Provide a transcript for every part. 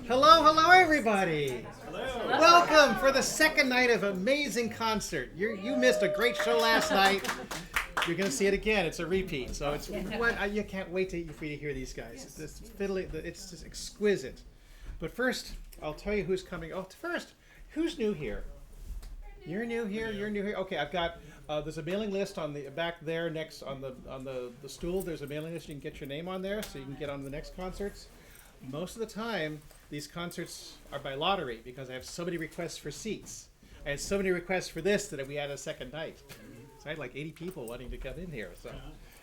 Hello, everybody. Hello. Welcome for the second night of amazing concert. You missed a great show last night. You're going to see it again. It's a repeat. So it's you can't wait for you to hear these guys. This fiddly, it's just exquisite. But first, I'll tell you who's coming. Oh, first, who's new here? You're new here. You're new here. Okay, I've got. There's a mailing list on the back there, next on the stool. There's a mailing list. You can get your name on there, so you can get on the next concerts. Most of the time, these concerts are by lottery because I have so many requests for seats. I had so many requests for this that we had a second night. So I had like 80 people wanting to come in here. So,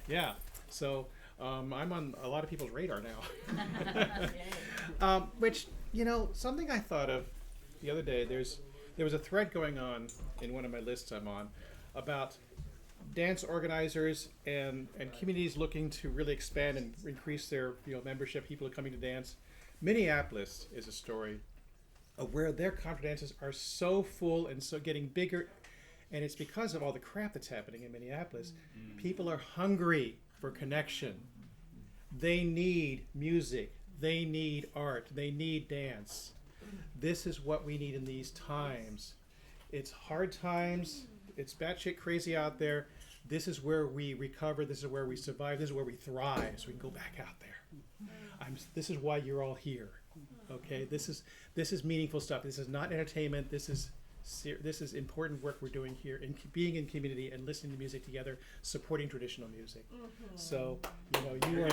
yeah. So I'm on a lot of people's radar now. Which, something I thought of the other day. There was a thread going on in one of my lists I'm on about dance organizers and communities looking to really expand and increase their membership. People are coming to dance. Minneapolis is a story of where their contra dances are so full and so getting bigger, and it's because of all the crap that's happening in Minneapolis. People are hungry for connection. They need music. They need art. They need dance. This is what we need in these times. It's hard times. It's batshit crazy out there. This is where we recover. This is where we survive. This is where we thrive. So we can go back out there. This is why you're all here. Okay. This is meaningful stuff. This is not entertainment. This is important work we're doing here in being in community and listening to music together, supporting traditional music. So you are.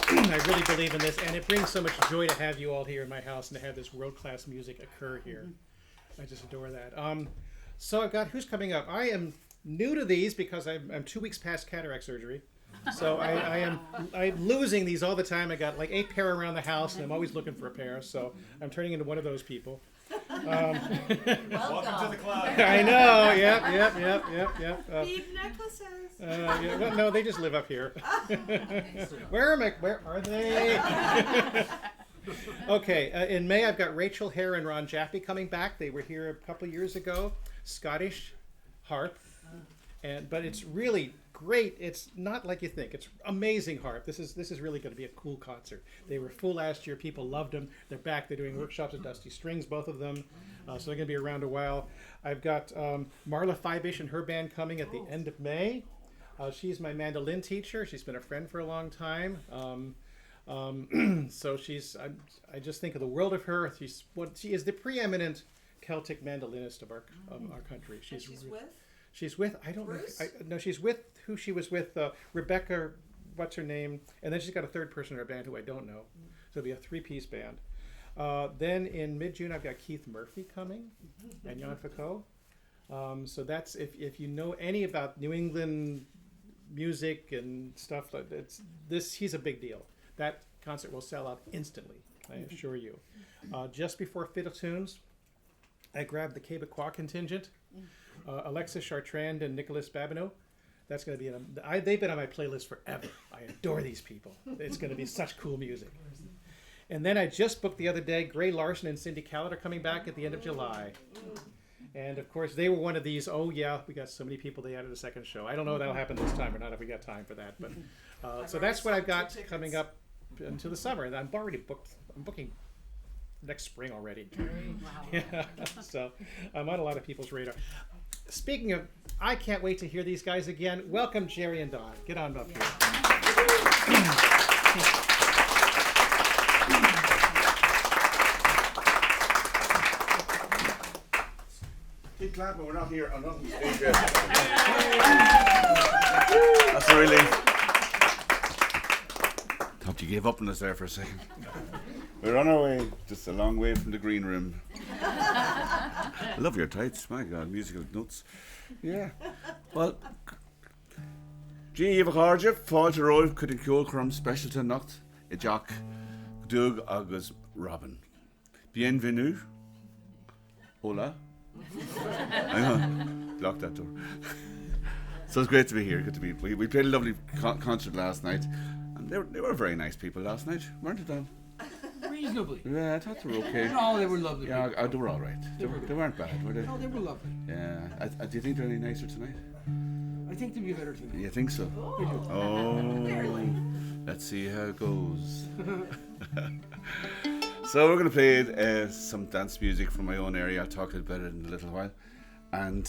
I really believe in this, and it brings so much joy to have you all here in my house and to have this world-class music occur here. I just adore that. So I've got who's coming up. I am new to these because I'm 2 weeks past cataract surgery. So I'm losing these all the time. I got like 8 pair around the house, and I'm always looking for a pair. So I'm turning into one of those people. Welcome to the club. I know. Yep. Need necklaces. Well, no, they just live up here. Where are they? Okay, in May I've got Rachel Hare and Ron Jaffe coming back. They were here a couple years ago. Scottish harp, but it's really great. It's not like you think. It's amazing harp. This is really going to be a cool concert. They were full last year. People loved them. They're back. They're doing workshops at Dusty Strings, both of them. So they're going to be around a while. I've got Marla Fibish and her band coming at the end of May. She's my mandolin teacher. She's been a friend for a long time. So I just think of the world of her. She is the preeminent Celtic mandolinist of our country. She's with I don't Bruce? know. She's with who she was with Rebecca. What's her name? And then she's got a third person in her band who I don't know. So it'll be a 3-piece band. Then in mid-June I've got Keith Murphy coming and Jan Foucault. So that's if you know any about New England music and stuff like that. He's a big deal. That concert will sell out instantly, I assure you. Just before Fiddle Tunes, I grabbed the Quebecois contingent, Alexis Chartrand and Nicolas Babineau. That's going to be they've been on my playlist forever. I adore these people. It's going to be such cool music. And then I just booked the other day, Gray Larson and Cindy Callett are coming back at the end of July. And of course, they were one of these, we got so many people, they added a second show. I don't know if that'll happen this time or not, if we got time for that. But so that's what I've got coming up until the summer. And I'm already booked. I'm booking next spring already. Wow. Yeah. So I'm on a lot of people's radar. Speaking of, I can't wait to hear these guys again. Welcome, Gerry and Don. Get on up here. Keep clapping, we're not here. I'm not on stage yet. That's a relief. Thought you gave up on us there for a second. We're on our way, just a long way from the green room. I love your tights, my God, musical nuts. Yeah. Well, Díomh Harja, fáilte roimh chud an ceol chum specialta nocht I Jack Doug agus Robin. Bienvenue. Hola. Hang on. Lock that door. So it's great to be here. Good to be. We played a lovely concert last night, and they were very nice people last night, weren't they, Don? Reasonably. Yeah, I thought they were okay. No, they were lovely. Yeah, they were all right. They weren't bad, were they? No, they were lovely. Yeah. Do you think they're any nicer tonight? I think there'll be a better tune. You think so? I do. Oh, let's see how it goes. So we're going to play some dance music from my own area. I'll talk about it in a little while. And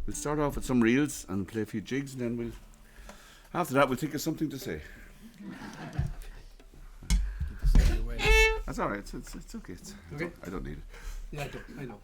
we'll start off with some reels and play a few jigs, and then after that we'll think of something to say. That's all right. It's okay. Okay. I don't need it. Yeah, I know.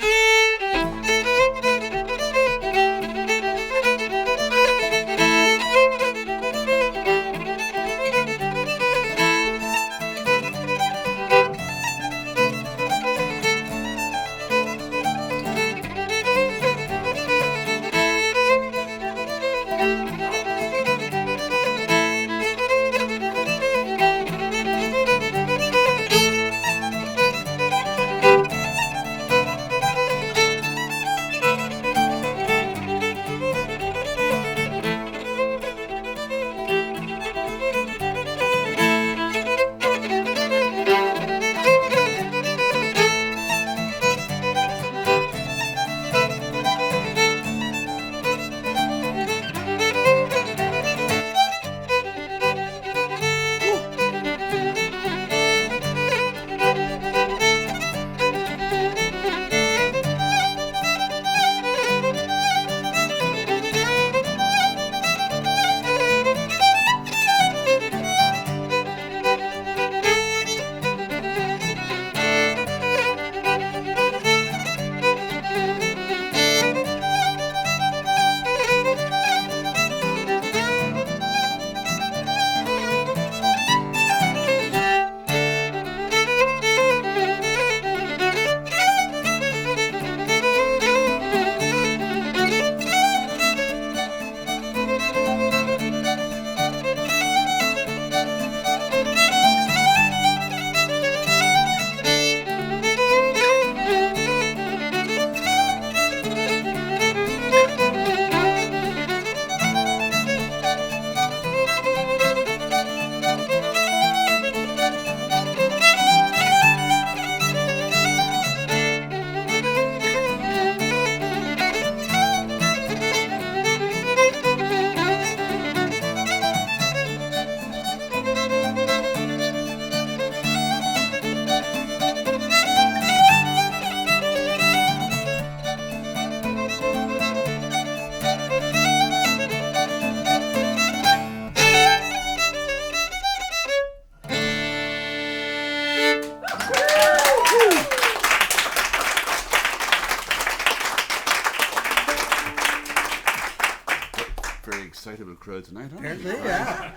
Excitable crowd tonight, huh? Apparently, yeah.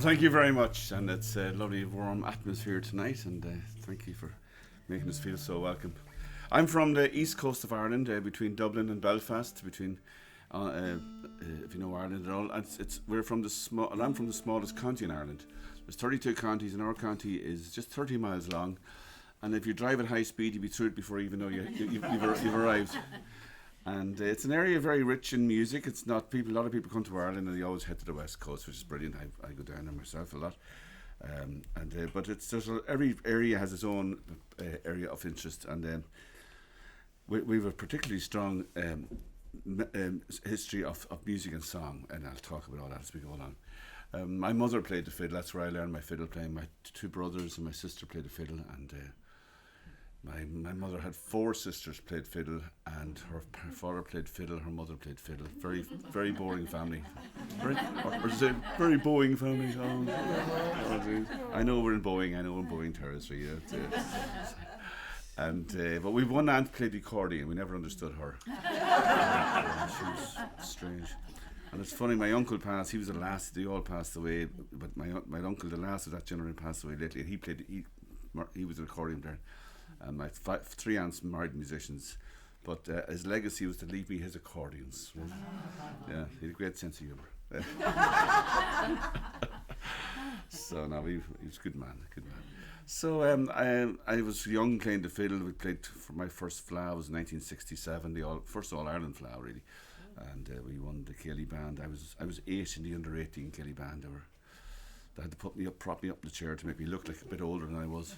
thank you very much, and it's a lovely warm atmosphere tonight, and thank you for making us feel so welcome. I'm from the east coast of Ireland, between Dublin and Belfast, between if you know Ireland at all. We're from the I'm from the smallest county in Ireland. There's 32 counties, and our county is just 30 miles long. And if you drive at high speed, you'll be through it before you even know you've arrived. And it's an area very rich in music. It's not a lot of people come to Ireland and they always head to the west coast, which is brilliant. I go down there myself a lot. But every area has its own area of interest, and we have a particularly strong history of music and song, and I'll talk about all that as we go along. My mother played the fiddle. That's where I learned my fiddle playing. My two brothers and my sister played the fiddle, and my mother had 4 sisters played fiddle, and her father played fiddle, her mother played fiddle. Very, very boring family. Very Boeing family. I know we're in Boeing territory. But we've one aunt played the accordion. We never understood her. She was strange. And it's funny, my uncle passed. He was the last. They all passed away. But my uncle, the last of that generation, passed away lately. And he was an accordion player. And my 3 aunts married musicians, but his legacy was to leave me his accordions. Yeah, he had a great sense of humour. So no, he was a good man. So I was young playing the fiddle. We played for my first fleadh was 1967, the first All Ireland fleadh really, and we won the Gailfean band. I was 8 in the under 18 Gailfean band. They had to prop me up in the chair to make me look like a bit older than I was.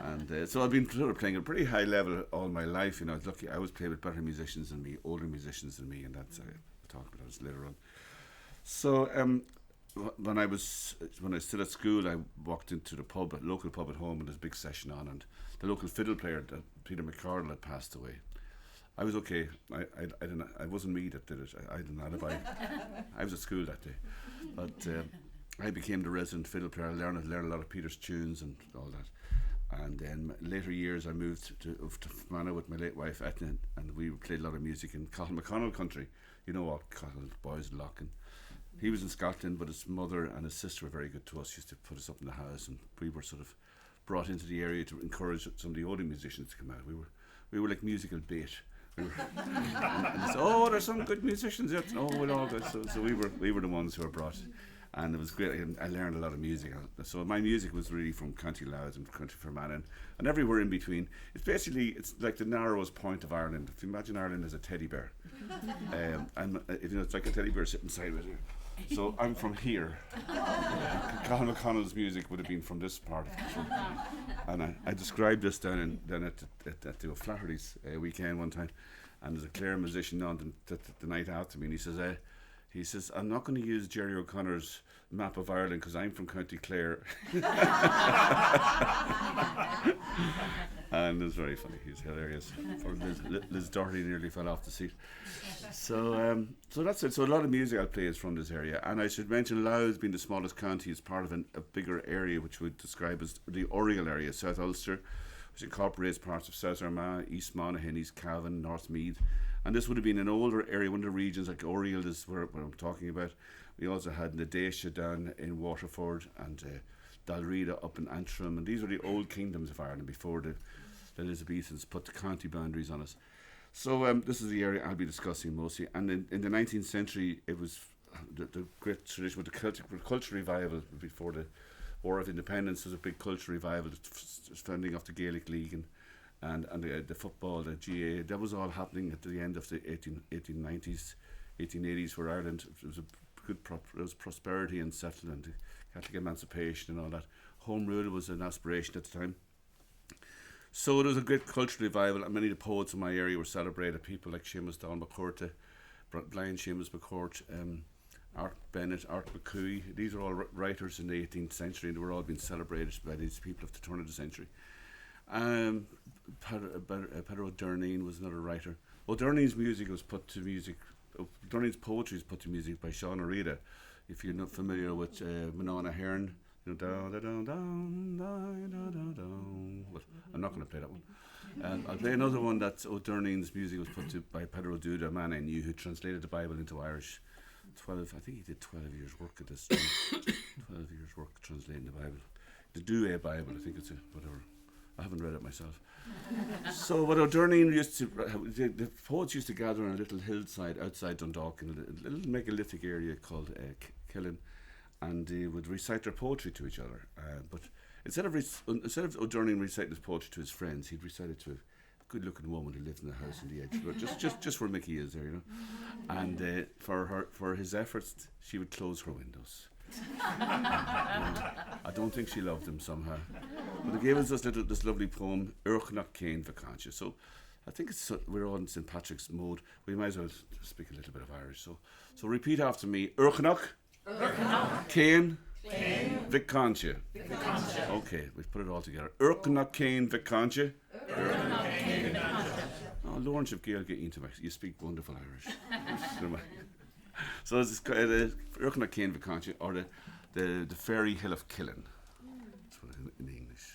And so I've been sort of playing at a pretty high level all my life. You know, I was lucky. I always played with better musicians than me, older musicians than me, and that's I'll talk about that later on. So when I was still at school, I walked into the local pub at home, and there's a big session on, and the local fiddle player, Peter McCardle, had passed away. I was okay. I wasn't me that did it. I didn't alibi. I was at school that day, but. I became the resident fiddle player. I learned a lot of Peter's tunes and all that. And then later years I moved to Fermanagh with my late wife Etna, and we played a lot of music in Cathal McConnell country. You know what, Cathal boys Lough. And he was in Scotland, but his mother and his sister were very good to us. She used to put us up in the house, and we were sort of brought into the area to encourage some of the older musicians to come out. We were like musical bait. And so, there's some good musicians. Yet. We'll all go. So we were the ones who were brought. And it was great. I learned a lot of music. So my music was really from County Louth and County Fermanagh and everywhere in between. It's like the narrowest point of Ireland. If you imagine Ireland as a teddy bear, and if you know, it's like a teddy bear sitting sideways here. So I'm from here. Colin O'Connell's music would have been from this part of the country. And I described this down at the O'Flaherty's weekend one time, and there's a Clare musician on the night after me, and he says, I'm not going to use Gerry O'Connor's map of Ireland because I'm from County Clare. And it was very funny. He was hilarious. Liz Doherty nearly fell off the seat. So that's it. So a lot of music I'll play is from this area. And I should mention Lough, being the smallest county, is part of a bigger area which we would describe as the Oriel area, South Ulster, which incorporates parts of South Armagh, East Monaghan, East Cavan, North Meath. And this would have been an older area, one of the regions like Oriel is where I'm talking about. We also had Nadesha down in Waterford and Dalrida up in Antrim. And these are the old kingdoms of Ireland before the Elizabethans put the county boundaries on us. So this is the area I'll be discussing mostly. And in the 19th century, it was the great tradition with the cultural revival before the War of Independence. There was a big cultural revival, the founding of the Gaelic League and the football, the GA. That was all happening at the end of the 1890s, 1880s, where Ireland, there was prosperity and settlement, Catholic emancipation and all that. Home rule was an aspiration at the time. So there was a great cultural revival, and many of the poets in my area were celebrated. People like Seamus Donald McCourt, blind Seamus McCourt, Art Bennett, Art McCooey. These are all writers in the 18th century, and they were all being celebrated by these people of the turn of the century. Peter O'Durneen was another writer. O'Durneen's music was put to music. O'Durneen's poetry is put to music by Sean O'Reilly. If you're not familiar with Manana Hearn, you know, but I'm not going to play that one. I'll play another one that O'Durneen's music was put to by Peter O'Donnell, a man I knew who translated the Bible into Irish 12. I think he did 12 years work at this. 12 years work translating the Bible. The Do a Bible, I think it's whatever. I haven't read it myself. So what O'Dourneen used to, the poets used to gather on a little hillside outside Dundalk in a little megalithic area called Killen, and they would recite their poetry to each other. But instead of O'Dourneen reciting his poetry to his friends, he'd recite it to a good-looking woman who lived in the house in the edge, but just where Mickey is there, you know. And for his efforts, she would close her windows. I don't think she loved him somehow, but he gave us this lovely poem, Urchnach Céin Vacantia. So I think we're all in St. Patrick's mode. We might as well speak a little bit of Irish. So repeat after me: Urchnach Céin Vacantia. Okay, we've put it all together. Urchnach Céin Vacantia. Oh, Lawrence of Gailfean, you speak wonderful Irish. So it's Urchnach Céin Vacantia, or the fairy hill of Killen. That's what in English.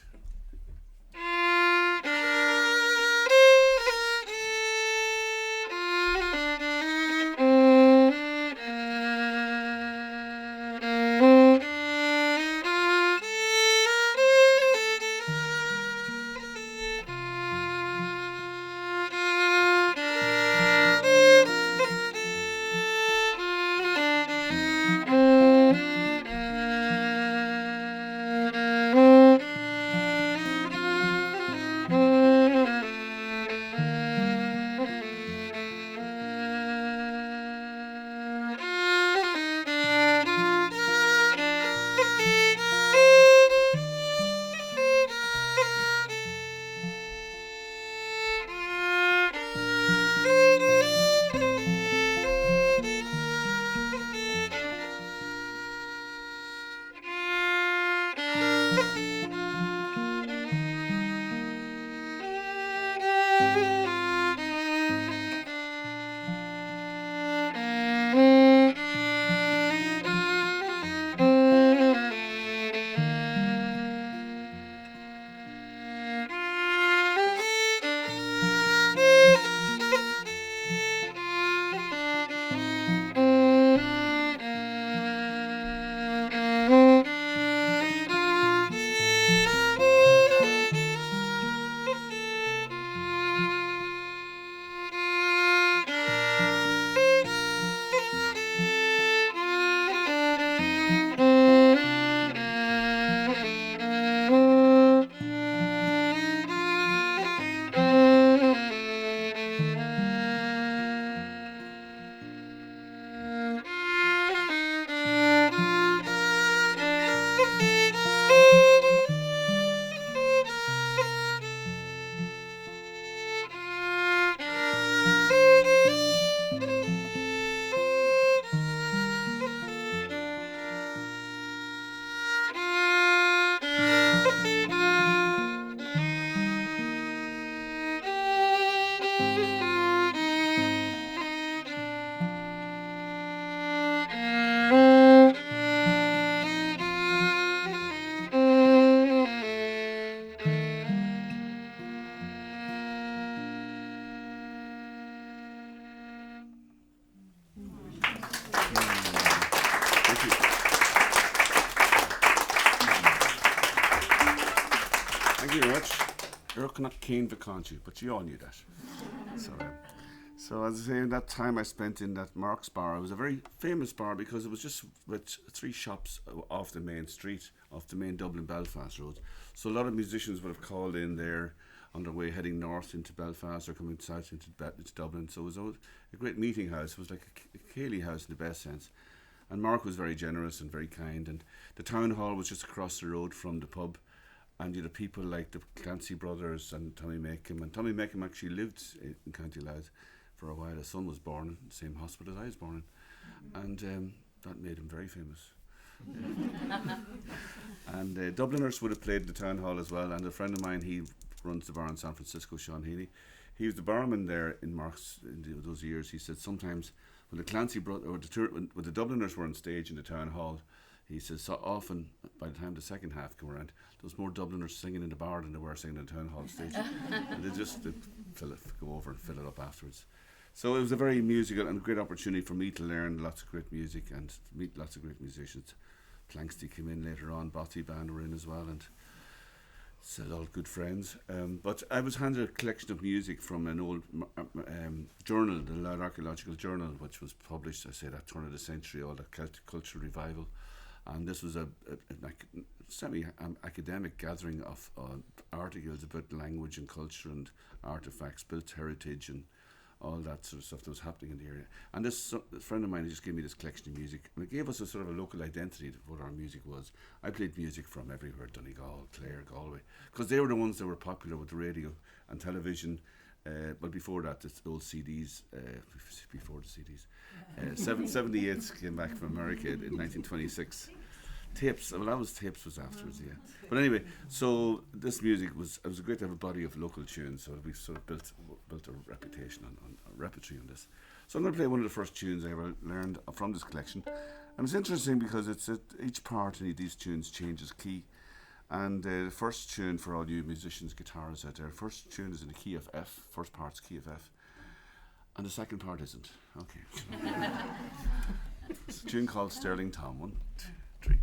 Thank you very much. Urchnach Céin Vacantia, but you all knew that. So as I say, in that time I spent in that Mark's bar, it was a very famous bar because it was just with 3 shops off the main street, off the main Dublin-Belfast road. So a lot of musicians would have called in there on their way heading north into Belfast or coming south into Dublin. So it was a great meeting house. It was like a Cayley house in the best sense. And Mark was very generous and very kind. And the town hall was just across the road from the pub. And you had people like the Clancy brothers and Tommy Makem. And Tommy Makem actually lived in County Louth for a while. His son was born in the same hospital as I was born in. And that made him very famous. And Dubliners would have played the town hall as well. And a friend of mine, he runs the bar in San Francisco, Sean Healy. He was the barman there in Mark's in those years. He said sometimes when the Clancy brother or when the Dubliners were on stage in the town hall, he says so often by the time the second half came around, there was more Dubliners singing in the bar than there were singing in the town hall stage. And they'd go over and fill it up afterwards. So it was a very musical and great opportunity for me to learn lots of great music and meet lots of great musicians. Planxty came in later on, Bothy Band were in as well, and it's all good friends. But I was handed a collection of music from an old journal, the Lough Archaeological Journal, which was published, I say, that turn of the century, all the Celtic cultural revival. And this was a semi-academic gathering of articles about language and culture and artifacts, built heritage and all that sort of stuff that was happening in the area. And this friend of mine just gave me this collection of music, and it gave us a sort of a local identity of what our music was. I played music from everywhere, Donegal, Clare, Galway, because they were the ones that were popular with the radio and television. But before that, it's old CDs, before the CDs. 78 came back from America in 1926. Tapes, well, that was tapes was afterwards, yeah. But anyway, so this music it was great to have a body of local tunes, so we sort of built a reputation on a repertory on this. So I'm going to play one of the first tunes I ever learned from this collection. And it's interesting because each part in these tunes changes key. And the first tune for all you musicians, guitarists out there, first tune is in the key of F, first part's key of F. And the second part isn't. Okay. It's a tune called Sterling Tom. 1, 2, 3.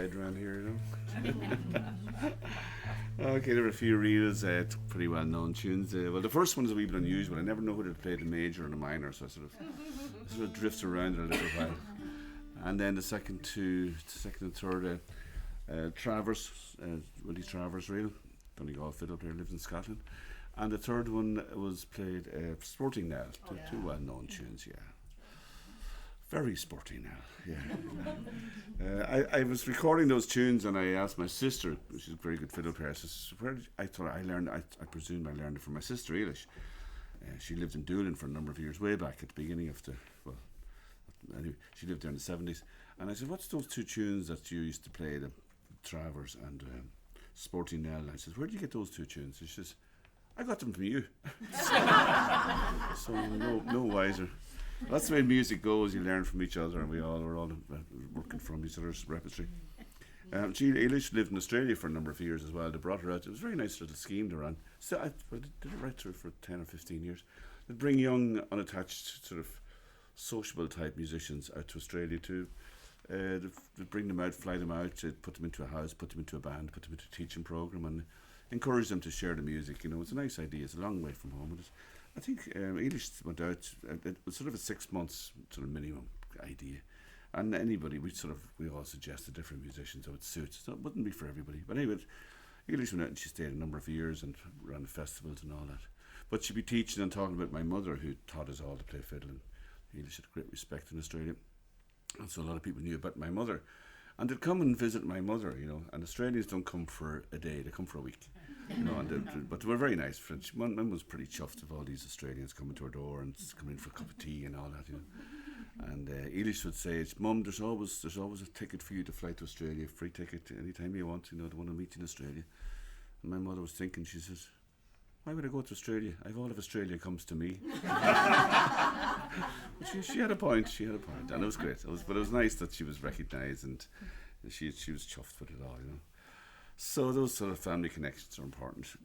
played around here, you know. Okay, there were a few reels, pretty well known tunes. Well, the first one is a wee bit unusual. I never know whether to play the major or the minor, so I sort of drifts around it a little while. And then the second and third, Travers, Willie Travers reel, Donegal fiddle player, lives in Scotland. And the third one was played Sporting Nell, two well-known tunes, yeah. Very sporty now, yeah. I was recording those tunes and I asked my sister, she's a very good fiddle player, I thought I learned, I presume I learned it from my sister Eilish. She lived in Doolin for a number of years, way back at the beginning of anyway, she lived there in the 70s. And I said, what's those two tunes that you used to play, the Travers and Sporty Nell? And I said, where did you get those two tunes? And she says, I got them from you. So no wiser. That's the way music goes. You learn from each other, and we're all working from each other's repertory. Eilish lived in Australia for a number of years as well. They brought her out. It was a very nice little scheme they ran. So I did it right through for 10 or 15 years. They'd bring young, unattached, sort of sociable type musicians out to Australia too. They'd bring them out, fly them out, put them into a house, put them into a band, put them into a teaching program, and encourage them to share the music. You know, it's a nice idea. It's a long way from home. I think Eilish went out. It was sort of a 6 months sort of minimum idea, and anybody we all suggested different musicians that would suit. So it wouldn't be for everybody. But anyway, Eilish went out and she stayed a number of years and ran the festivals and all that. But she'd be teaching and talking about my mother, who taught us all to play fiddle. And Eilish had great respect in Australia, and so a lot of people knew about my mother. And they'd come and visit my mother, you know. And Australians don't come for a day; they come for a week, you know. But they were very nice. Mum was pretty chuffed of all these Australians coming to her door and coming in for a cup of tea and all that, you know. And Eilish would say, "Mum, there's always a ticket for you to fly to Australia, free ticket anytime you want. You know, they want to meet you in Australia." And my mother was thinking, she says, "Why would I go to Australia? I've all of Australia comes to me." she had a point. And it was great. But it was nice that she was recognised and she was chuffed with it all, you know. So those sort of family connections are important.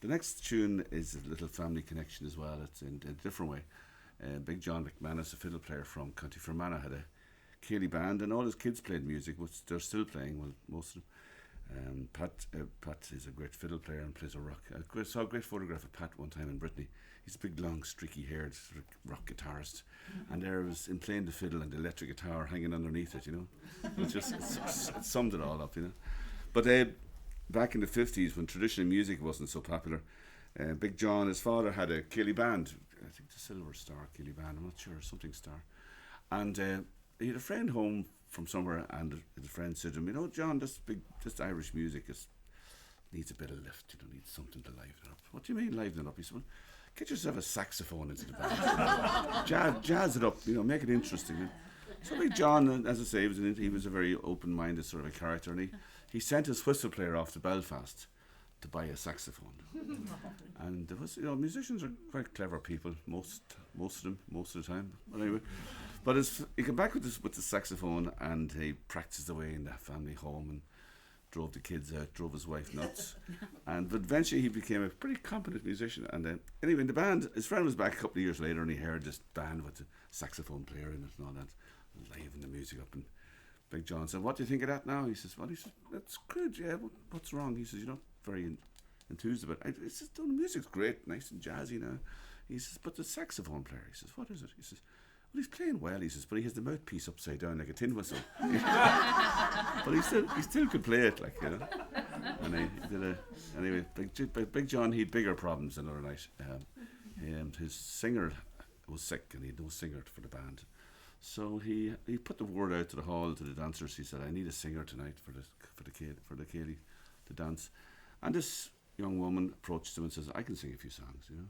The next tune is a little family connection as well. It's in a different way. Big John McManus, a fiddle player from County Fermanagh, had a Cayley band, and all his kids played music, which they're still playing, well, most of them. Pat is a great fiddle player and plays a rock. I saw a great photograph of Pat one time in Brittany. He's a big, long, streaky-haired sort of rock guitarist, and there was him playing the fiddle and the electric guitar hanging underneath it, you know. It summed it all up, you know. But back in the 50s, when traditional music wasn't so popular, Big John, his father, had a Cayley band. I think the Silver Star Cayley band, I'm not sure, something star. And he had a friend home from somewhere, and the friend said to him, "You know, John, this Irish music needs a bit of lift. You know, needs something to liven it up." "What do you mean liven it up?" He said, "Well, get yourself a saxophone into the band, jazz it up. You know, make it interesting." You know? So Big John, as I say, he was a very open-minded sort of a character, and he sent his whistle player off to Belfast to buy a saxophone. And there was, you know, musicians are quite clever people, most of them, most of the time. But anyway. But he came back with the saxophone, and he practiced away in the family home and drove the kids out, drove his wife nuts. But eventually he became a pretty competent musician. And anyway, in the band, his friend was back a couple of years later, and he heard this band with the saxophone player in it and all that, liven the music up. And Big John said, "What do you think of that now?" He says, "Well," he says, "that's good, yeah, what's wrong?" He says, "You're not very enthused about it." He says, "The music's great, nice and jazzy now." He says, "But the saxophone player," he says, "What is it?" He says, "Well, he's playing well," he says, "but he has the mouthpiece upside down like a tin whistle." But he still could play it, like, you know. And he did anyway, Big John, he had bigger problems another night. His singer was sick, and he had no singer for the band. So he put the word out to the hall, to the dancers. He said, "I need a singer tonight for the Cayley to dance." And this young woman approached him and says, "I can sing a few songs, you know."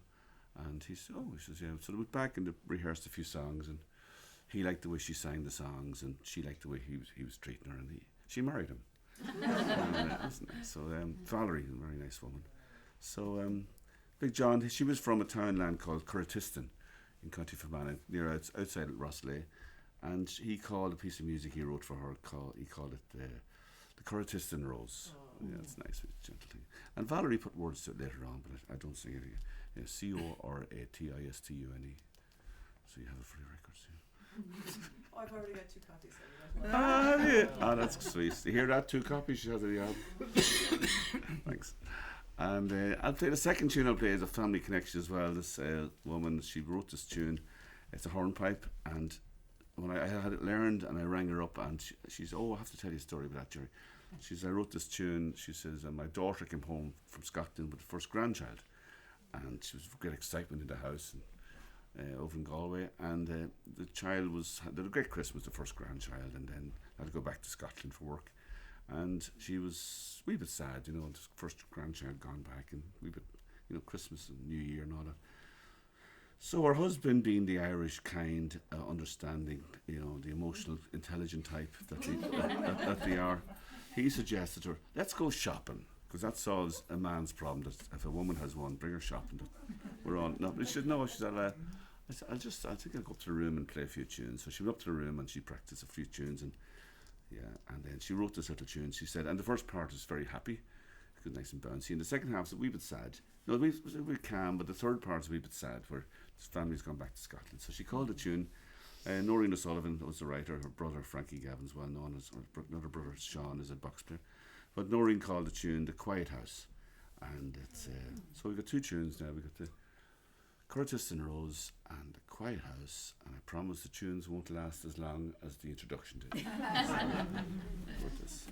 And he said, "Oh," he says, "yeah." So they went back and they rehearsed a few songs, and he liked the way she sang the songs, and she liked the way he was treating her, and she married him. That's nice. So Valerie, a very nice woman. So Big John, she was from a townland called Curratiston in County Fermanagh, near outside Rosslea, and he called a piece of music he wrote for her. He called it the Curratiston Rose. Oh. Yeah, it's nice, it's a gentle thing. And Valerie put words to it later on, but I don't sing it again. Coratistune. So you have it for the records. Yeah. Oh, I've already got 2 copies of it. Ah, have you? Ah, that's sweet. You hear that? 2 copies she has of the album. Thanks. And I'll play the second tune I'll play is a family connection as well. This woman, she wrote this tune. It's a hornpipe, and when I had it learned and I rang her up, and she said, oh, I have to tell you a story about that, Gerry. She says, I wrote this tune. She says, my daughter came home from Scotland with the first grandchild, and she was great excitement in the house and, over in Galway, and the child had a great Christmas, the first grandchild, and then had to go back to Scotland for work. And she was a wee bit sad, the first grandchild gone back, and a wee bit, Christmas and New Year and all that. So her husband, being the Irish kind, understanding, the emotional, intelligent type that they are, he suggested to her, let's go shopping, because that solves a man's problem. That if a woman has one, bring her shopping. We're on. No, she said, no. She said, I think I'll go up to the room and play a few tunes. So she went up to the room and she practiced a few tunes, and then she wrote this little tune. She said, and the first part is very happy, because nice and bouncy, and the second half is a wee bit sad. No, it was a bit calm, but the third part is a wee bit sad, where his family's gone back to Scotland. So she called the tune. Noreen O'Sullivan was the writer. Her brother Frankie Gavin's well known as, another brother Sean is a box player. But Noreen called the tune The Quiet House, and it's so we've got 2 tunes now. We've got the Curtis and Rose and The Quiet House, and I promise the tunes won't last as long as the introduction did. Curtis.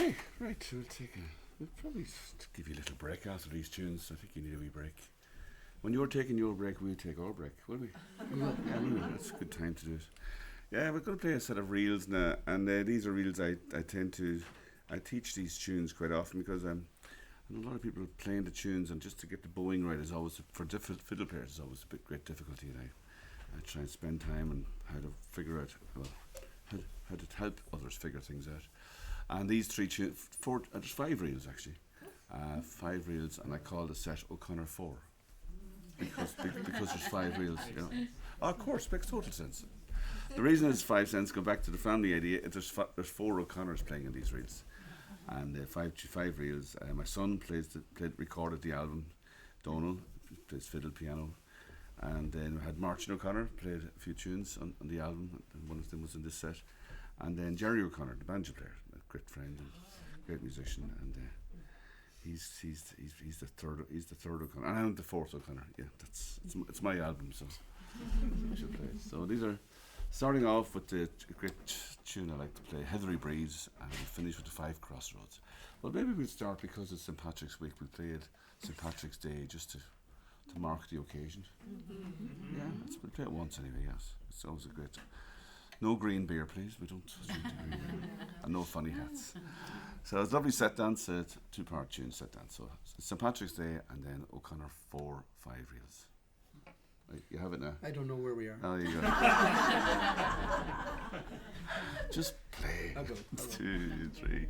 Okay, right, we'll probably give you a little break after these tunes. I think you need a wee break. When you're taking your break, we'll take our break, will we? Yeah, we will. It's a good time to do it. Yeah, we're going to play a set of reels now, and these are reels I teach these tunes quite often because I know a lot of people playing the tunes, and just to get the bowing right is always, for fiddle players, is always a great difficulty, and I try and spend time on how to figure out, how to help others figure things out. And these there's 5 reels actually, 5 reels, and I call the set O'Connor 4 because there's 5 reels. You know, of course, makes total sense. The reason it's 5 cents, go back to the family idea. There's 4 O'Connors playing in these reels, and 5 reels. My son recorded the album. Donald plays fiddle, piano, and then we had Máirtín O'Connor played a few tunes on the album, and one of them was in this set. And then Gerry O'Connor, the banjo player, a great friend and great musician, and he's the third O'Connor, and I'm the 4th O'Connor. Yeah, it's my album, so I should play it. So these are starting off with the great tune I like to play, Heathery Breeze, and we'll finish with the 5 Crossroads. Well, maybe we'll start, because it's St. Patrick's Week, we'll play it St. Patrick's Day just to mark the occasion. Yeah, we'll play it once anyway. Yes, it's always a great. No green beer, please. We don't drink green beer. And no funny hats. So it's a lovely set dance, 2-part tune set dance. So it's St. Patrick's Day, and then O'Connor 4, 5 reels. Right, you have it now. I don't know where we are. Oh, you go. Just play. I'll go. 2, 3.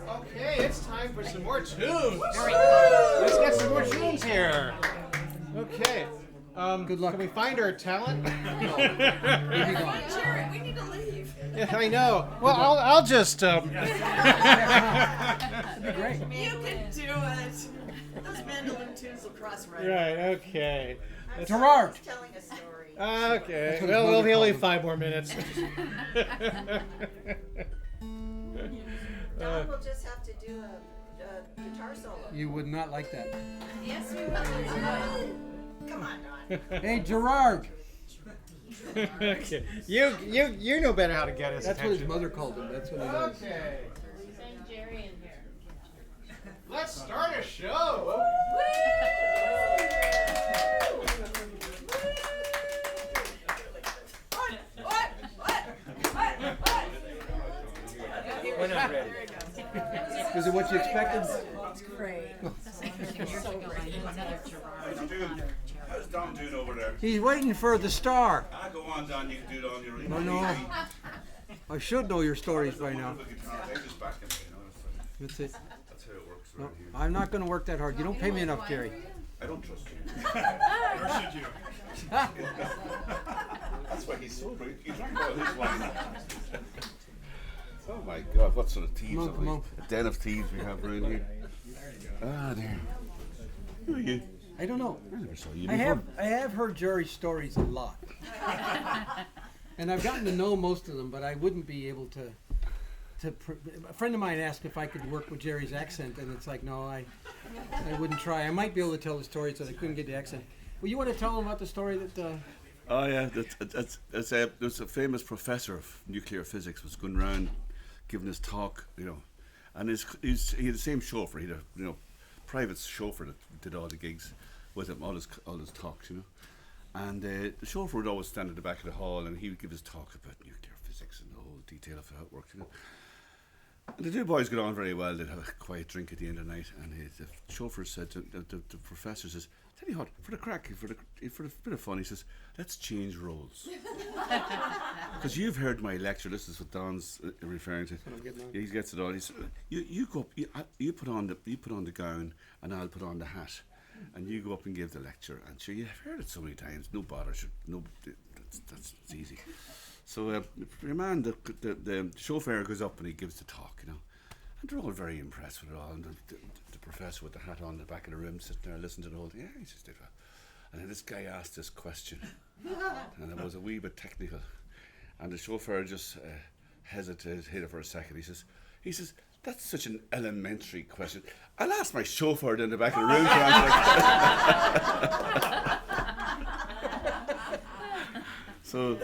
Okay, it's time for some more tunes. Let's get some more tunes here. Okay. Good luck. Can we find our talent? Jared, we need to leave. Yeah, I know. Well, I'll just. That'd be great. You can do it. Those mandolin tunes will cross right. Right. Okay. Gerard. Telling a story. Okay. That's what Well, his we'll mother be only called 5 more minutes. Don will just have to do a guitar solo. You would not like that. Yes, we will. Come on, Don. Hey, Gerard. Okay. You know better how to get his That's what his attention. mother called him. That's what he knows. Okay. Send Gerry in here. Let's start a show. We're not ready. Is it what you expected? It's great. How's Don doing over there? He's waiting for the star. Go on, Don. You can do it on your own. I know. I should know your stories by now. They're just back in there, you know. That's it. That's how it works No, around here. I'm not going to work that hard. You don't pay me enough, Gerry. I don't trust you. That's why he's sober. He drank all his wine. Oh my God! What sort of thieves Come on, are come we? on. A den of thieves we have around here. Ah, there. Who are you? I don't know. I never saw you I before. have heard Jerry's stories a lot. And I've gotten to know most of them, but I wouldn't be able to a friend of mine asked if I could work with Jerry's accent, and it's like, no, I wouldn't try. I might be able to tell the story, so I couldn't get the accent. Well, you want to tell them about the story that Oh yeah, there's a famous professor of nuclear physics was going around giving his talk, you know, and he had the same chauffeur. He had a private chauffeur that did all the gigs with him, all his talks, you know. And the chauffeur would always stand at the back of the hall, and he would give his talk about nuclear physics and the whole detail of how it worked, you know. And the two boys got on very well. They'd have a quiet drink at the end of the night, and the chauffeur said to the professor, says, "Tell you what, for the crack, for the bit of fun," he says, "let's change roles." Because you've heard my lecture. This is what Don's referring to. He gets it all. He says, "You go up. You put on the gown, and I'll put on the hat, and you go up and give the lecture." And sure, you've heard it so many times. No bother. That's easy. So your man, the chauffeur goes up and he gives the talk, you know, and they're all very impressed with it all. And the professor with the hat on the back of the room sitting there listening to the whole thing. Yeah, he just did well. And then this guy asked this question, and it was a wee bit technical, and the chauffeur just hesitated for a second. He says, "That's such an elementary question. I'll ask my chauffeur in the back of the room to answer." So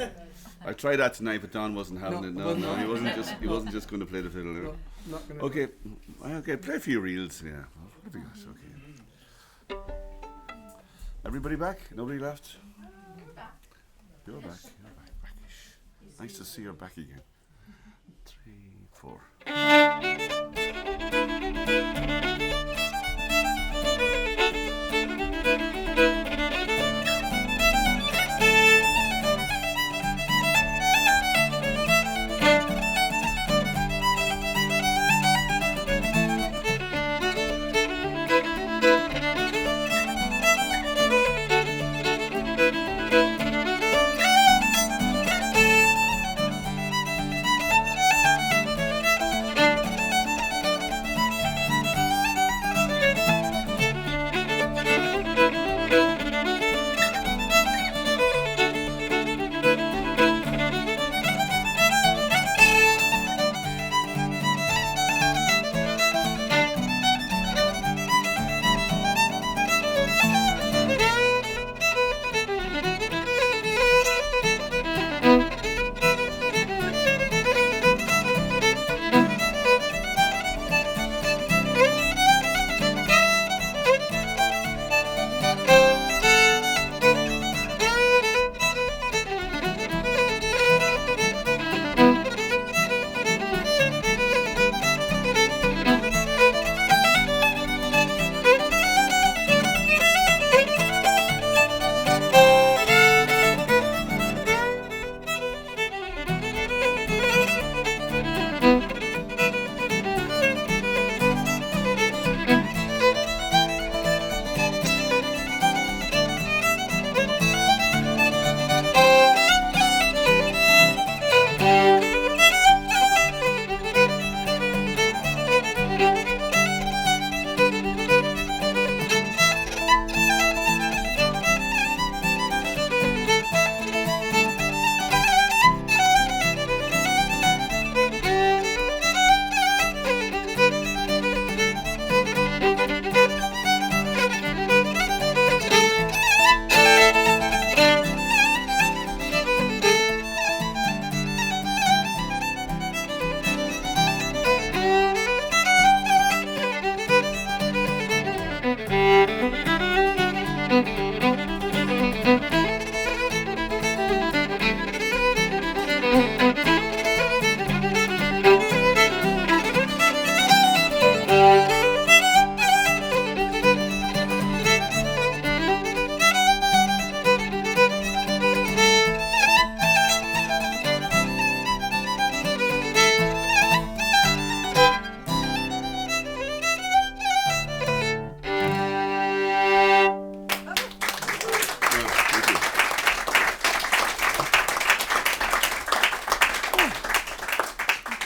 I tried that tonight, but Don wasn't having it. No, he wasn't just going to play the fiddle. You know. not gonna Okay, play a few reels. Yeah, okay. Everybody back? Nobody left? You're back. Nice to see you're back again. 3, 4.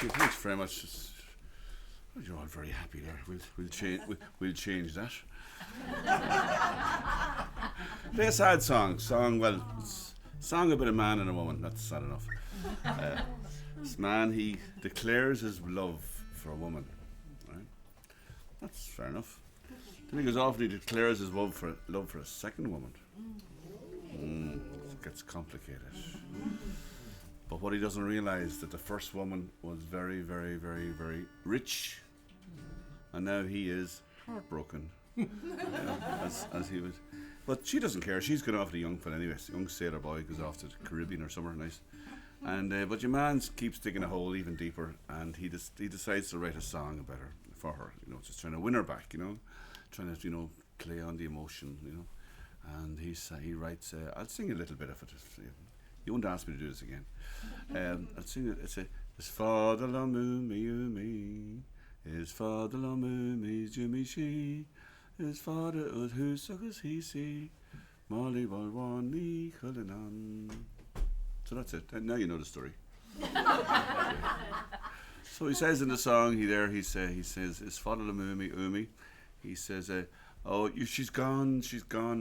Thanks very much. You're all very happy there. We'll change that. Play a sad song. Song about a man and a woman. That's sad enough. This man, he declares his love for a woman. Right? That's fair enough. Then he goes off and he declares his love for a second woman. It gets complicated. But what he doesn't realise that the first woman was very, very, very, very rich, and now he is heartbroken. As he was, but she doesn't care. She's going off to a young fella anyway. Young sailor boy goes off to the Caribbean or somewhere nice, and but your man keeps digging a hole even deeper, and he decides to write a song about her for her. Just trying to win her back. Trying to play on the emotion. And he writes. I'll sing a little bit of it. You won't ask me to do this again. I'll sing it. It's Father la me, is Father la me, Jimmy she, is Father who suckers he see, Molly Walwani Cullinan. So that's it. And now you know the story. So he says in the song, he says, is Father la me, he says, she's gone,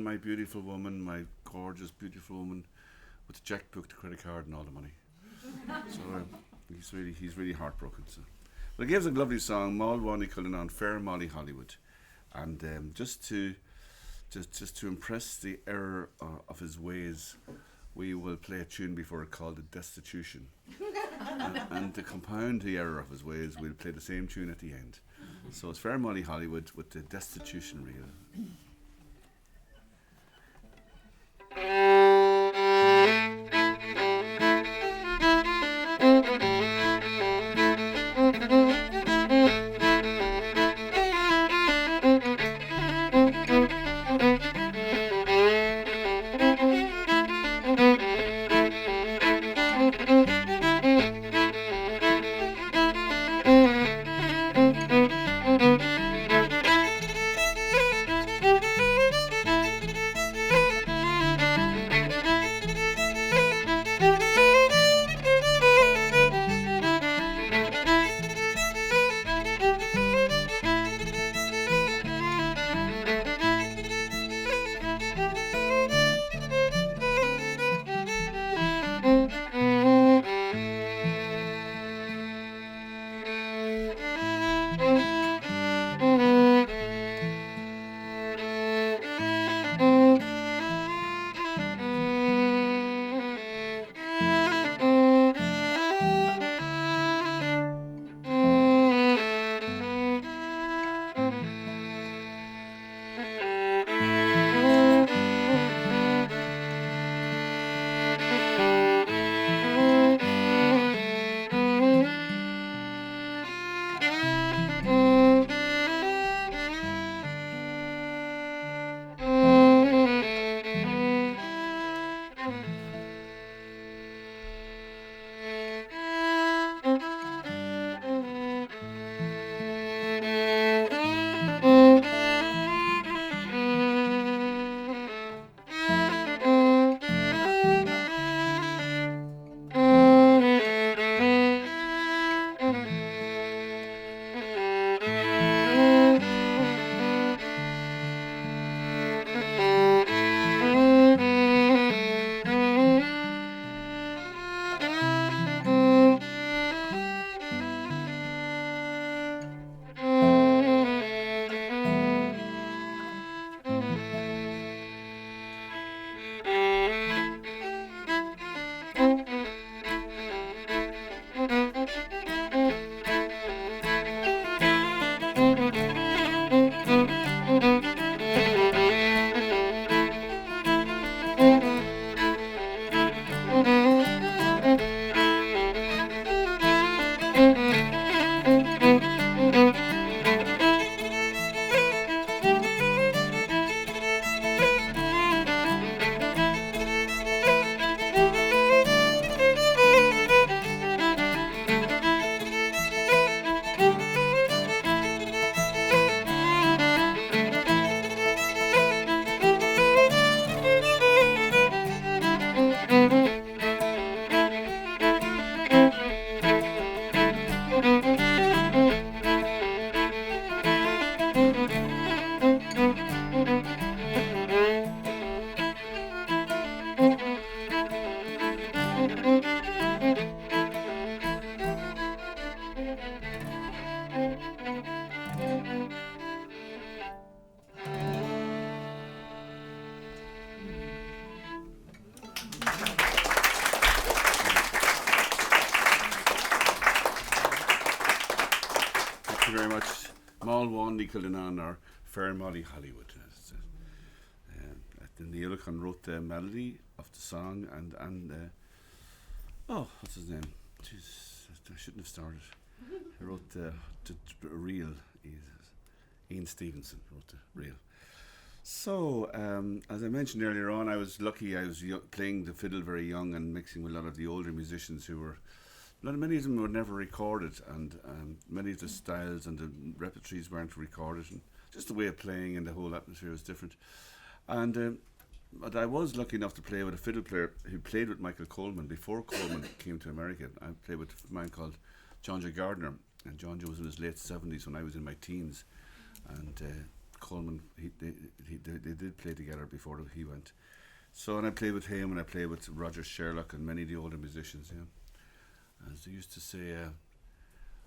my beautiful woman, my gorgeous, beautiful woman, with the checkbook, the credit card, and all the money. So he's really heartbroken. So, but he gives a lovely song, Malwani Cullinan, Fair Molly Hollywood, and just to impress the error of his ways, we will play a tune before it called the Destitution, and to compound the error of his ways, we'll play the same tune at the end. So it's Fair Molly Hollywood with the Destitution reel. Thank you very much. Mal Wanley Cullinan or Fair Molly Hollywood. Neil O'Connor wrote the melody of the song and what's his name? Jeez, I shouldn't have started. He wrote the reel. Ian Stevenson wrote the reel. So, as I mentioned earlier on, I was lucky. I was playing the fiddle very young and mixing with a lot of the older musicians who were. Many of them were never recorded, and many of the styles and the repertories weren't recorded, and just the way of playing and the whole atmosphere was different. And but I was lucky enough to play with a fiddle player who played with Michael Coleman before Coleman came to America. I played with a man called John J. Gardner, and John J. was in his late 70s when I was in my teens, and Coleman, they did play together before he went. So, and I played with him, and I played with Roger Sherlock and many of the older musicians, yeah. As they used to say,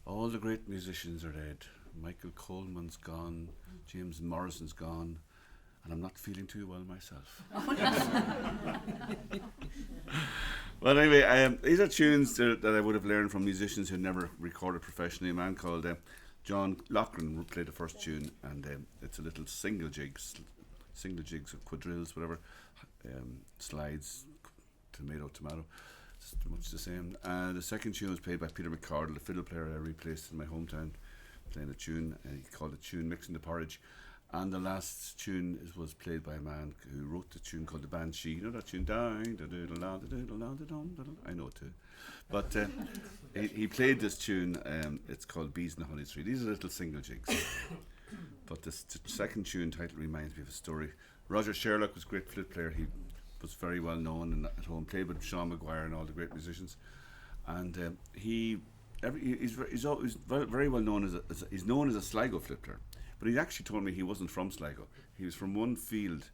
all the great musicians are dead. Michael Coleman's gone, James Morrison's gone, and I'm not feeling too well myself. Well, anyway, these are tunes that I would have learned from musicians who never recorded professionally. A man called John Loughran played the first tune, and it's a little single jigs or quadrilles, whatever, slides, tomato. It's much the same. The second tune was played by Peter McCardle, the fiddle player I replaced in my hometown, playing a tune. He called the tune Mixing the Porridge. And the last tune was played by a man who wrote the tune called the Banshee. You know that tune? I know it too. But he played this tune. It's called Bees in the Honey Tree. These are little single jigs. But the second tune title reminds me of a story. Roger Sherlock was a great flute player. He was very well known and at home, played with Sean Maguire and all the great musicians. And he's very well known he's known as a Sligo flute player. But he actually told me he wasn't from Sligo. He was from one field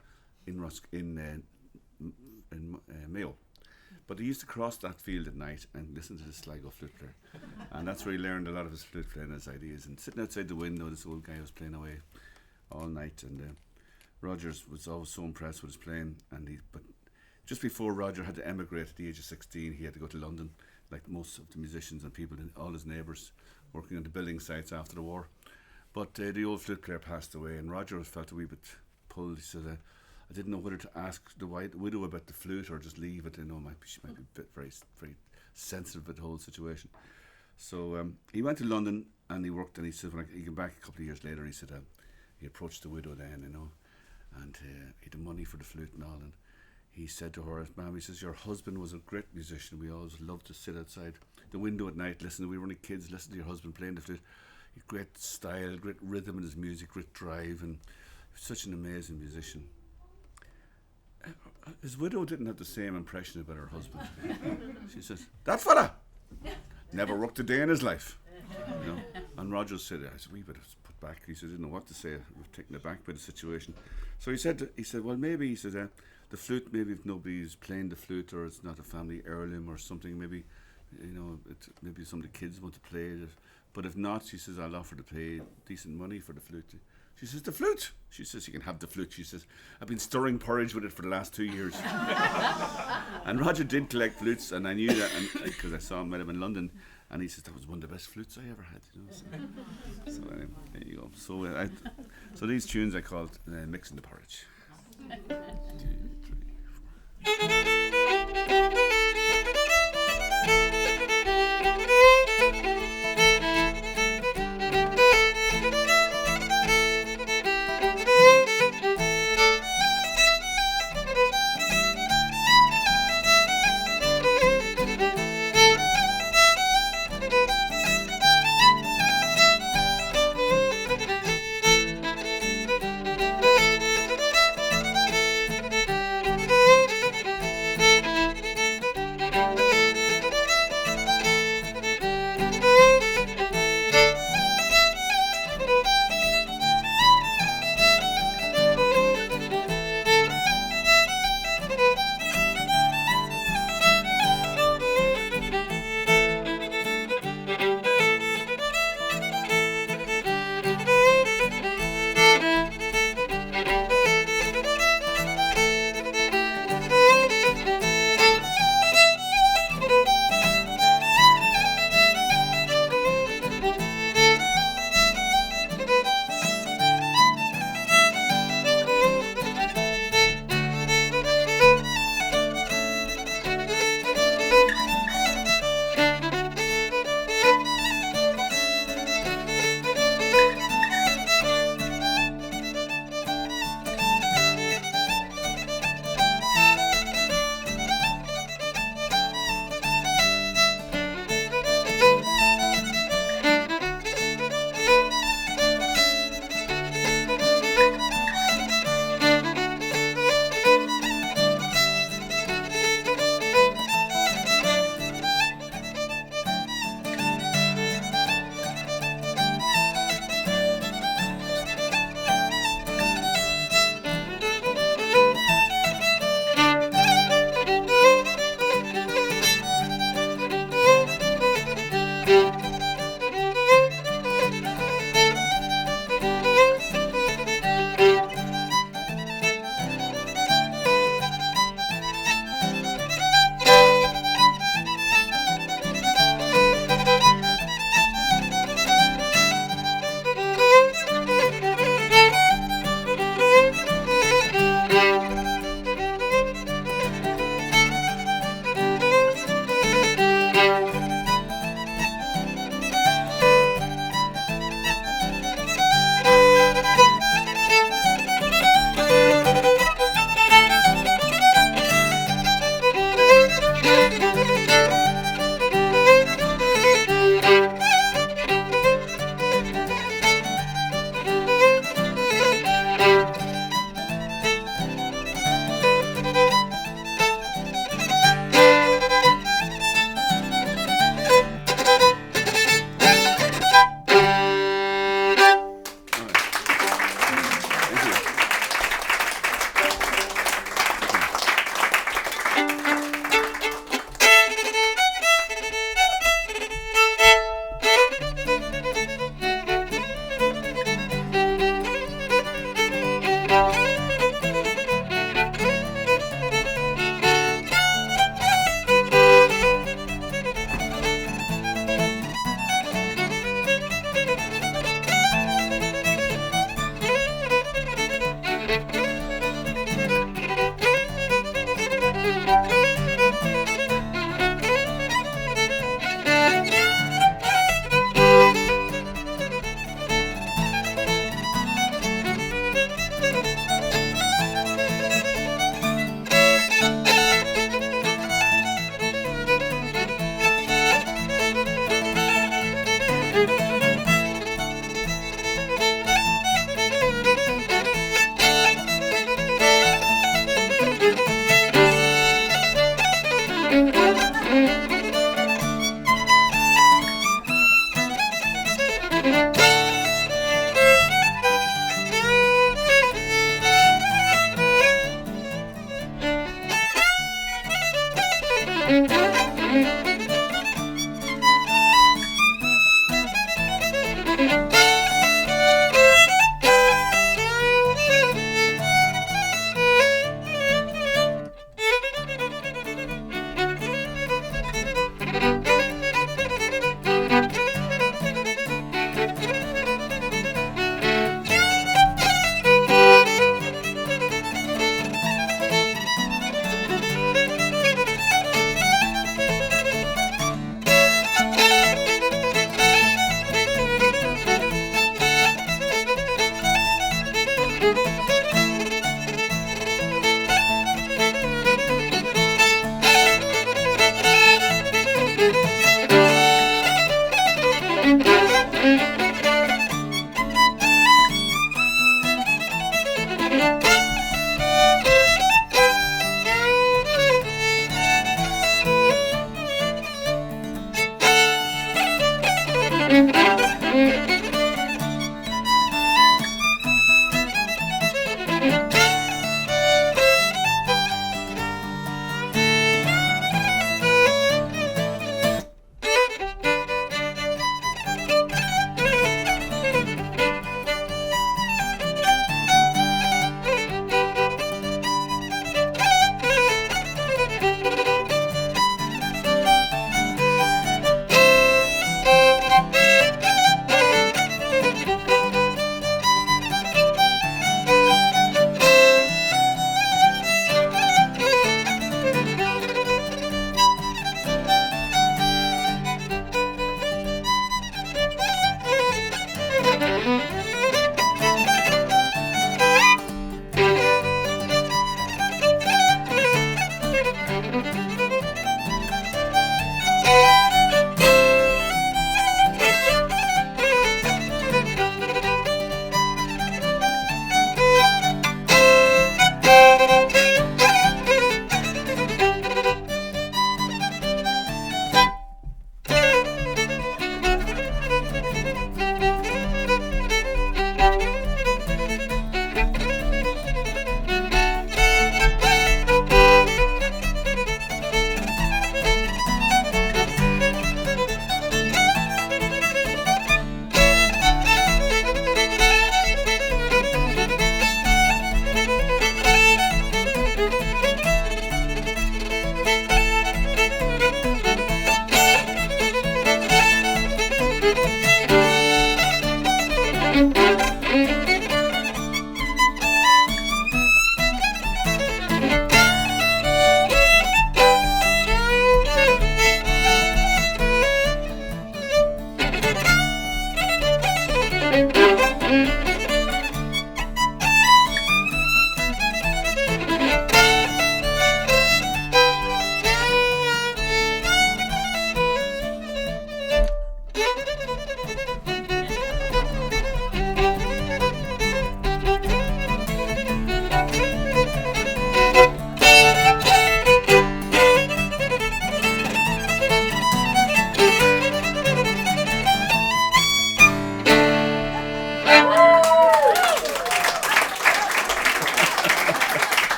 in Mayo. But he used to cross that field at night and listen to the Sligo flute player. And that's where he learned a lot of his flute playing, his ideas. And sitting outside the window, this old guy was playing away all night. And Rogers was always so impressed with his playing. But just before Roger had to emigrate at the age of 16, he had to go to London, like most of the musicians and people, all his neighbours, working on the building sites after the war. But the old flute player passed away, and Roger felt a wee bit pulled. He said, I didn't know whether to ask the widow about the flute or just leave it. I know she might be a bit very, very sensitive about the whole situation. So he went to London and he worked, and he said when he came back a couple of years later, he said he approached the widow then, and he had the money for the flute and all, and he said to her, Ma'am, he says, your husband was a great musician. We always loved to sit outside the window at night, we were only kids, listen to your husband playing the flute. Great style, great rhythm in his music, great drive, and such an amazing musician. His widow didn't have the same impression about her husband. She says, that fella never worked a day in his life. And Roger said, I said, we better put back. He said, didn't know what to say. We're taken aback by the situation. So he said, well, maybe, he said, the flute, maybe if nobody's playing the flute or it's not a family heirloom or something, maybe, maybe some of the kids want to play it. But if not, she says, I'll offer to pay decent money for the flute. She says, the flute? She says, you can have the flute. She says, I've been stirring porridge with it for the last 2 years. And Roger did collect flutes, and I knew that because I saw him, met him in London, and he says, that was one of the best flutes I ever had. So anyway, there you go. So these tunes I called Mixing the Porridge. 2, 3, 4.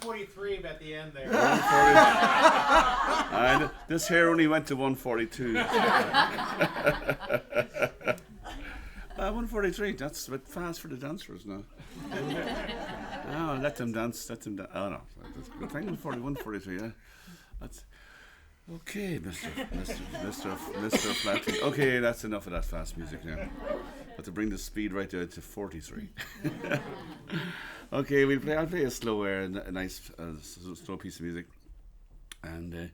143 at the end there. 140. And this here only went to 142. 143, that's a bit fast for the dancers now. Oh, let them dance, let them dance. Oh no, that's good thing. 143, yeah. That's okay, Mr. Flattery. Okay, that's enough of that fast music now. Have to bring the speed right down to 43. Okay, I'll play a slow air, a nice slow piece of music. And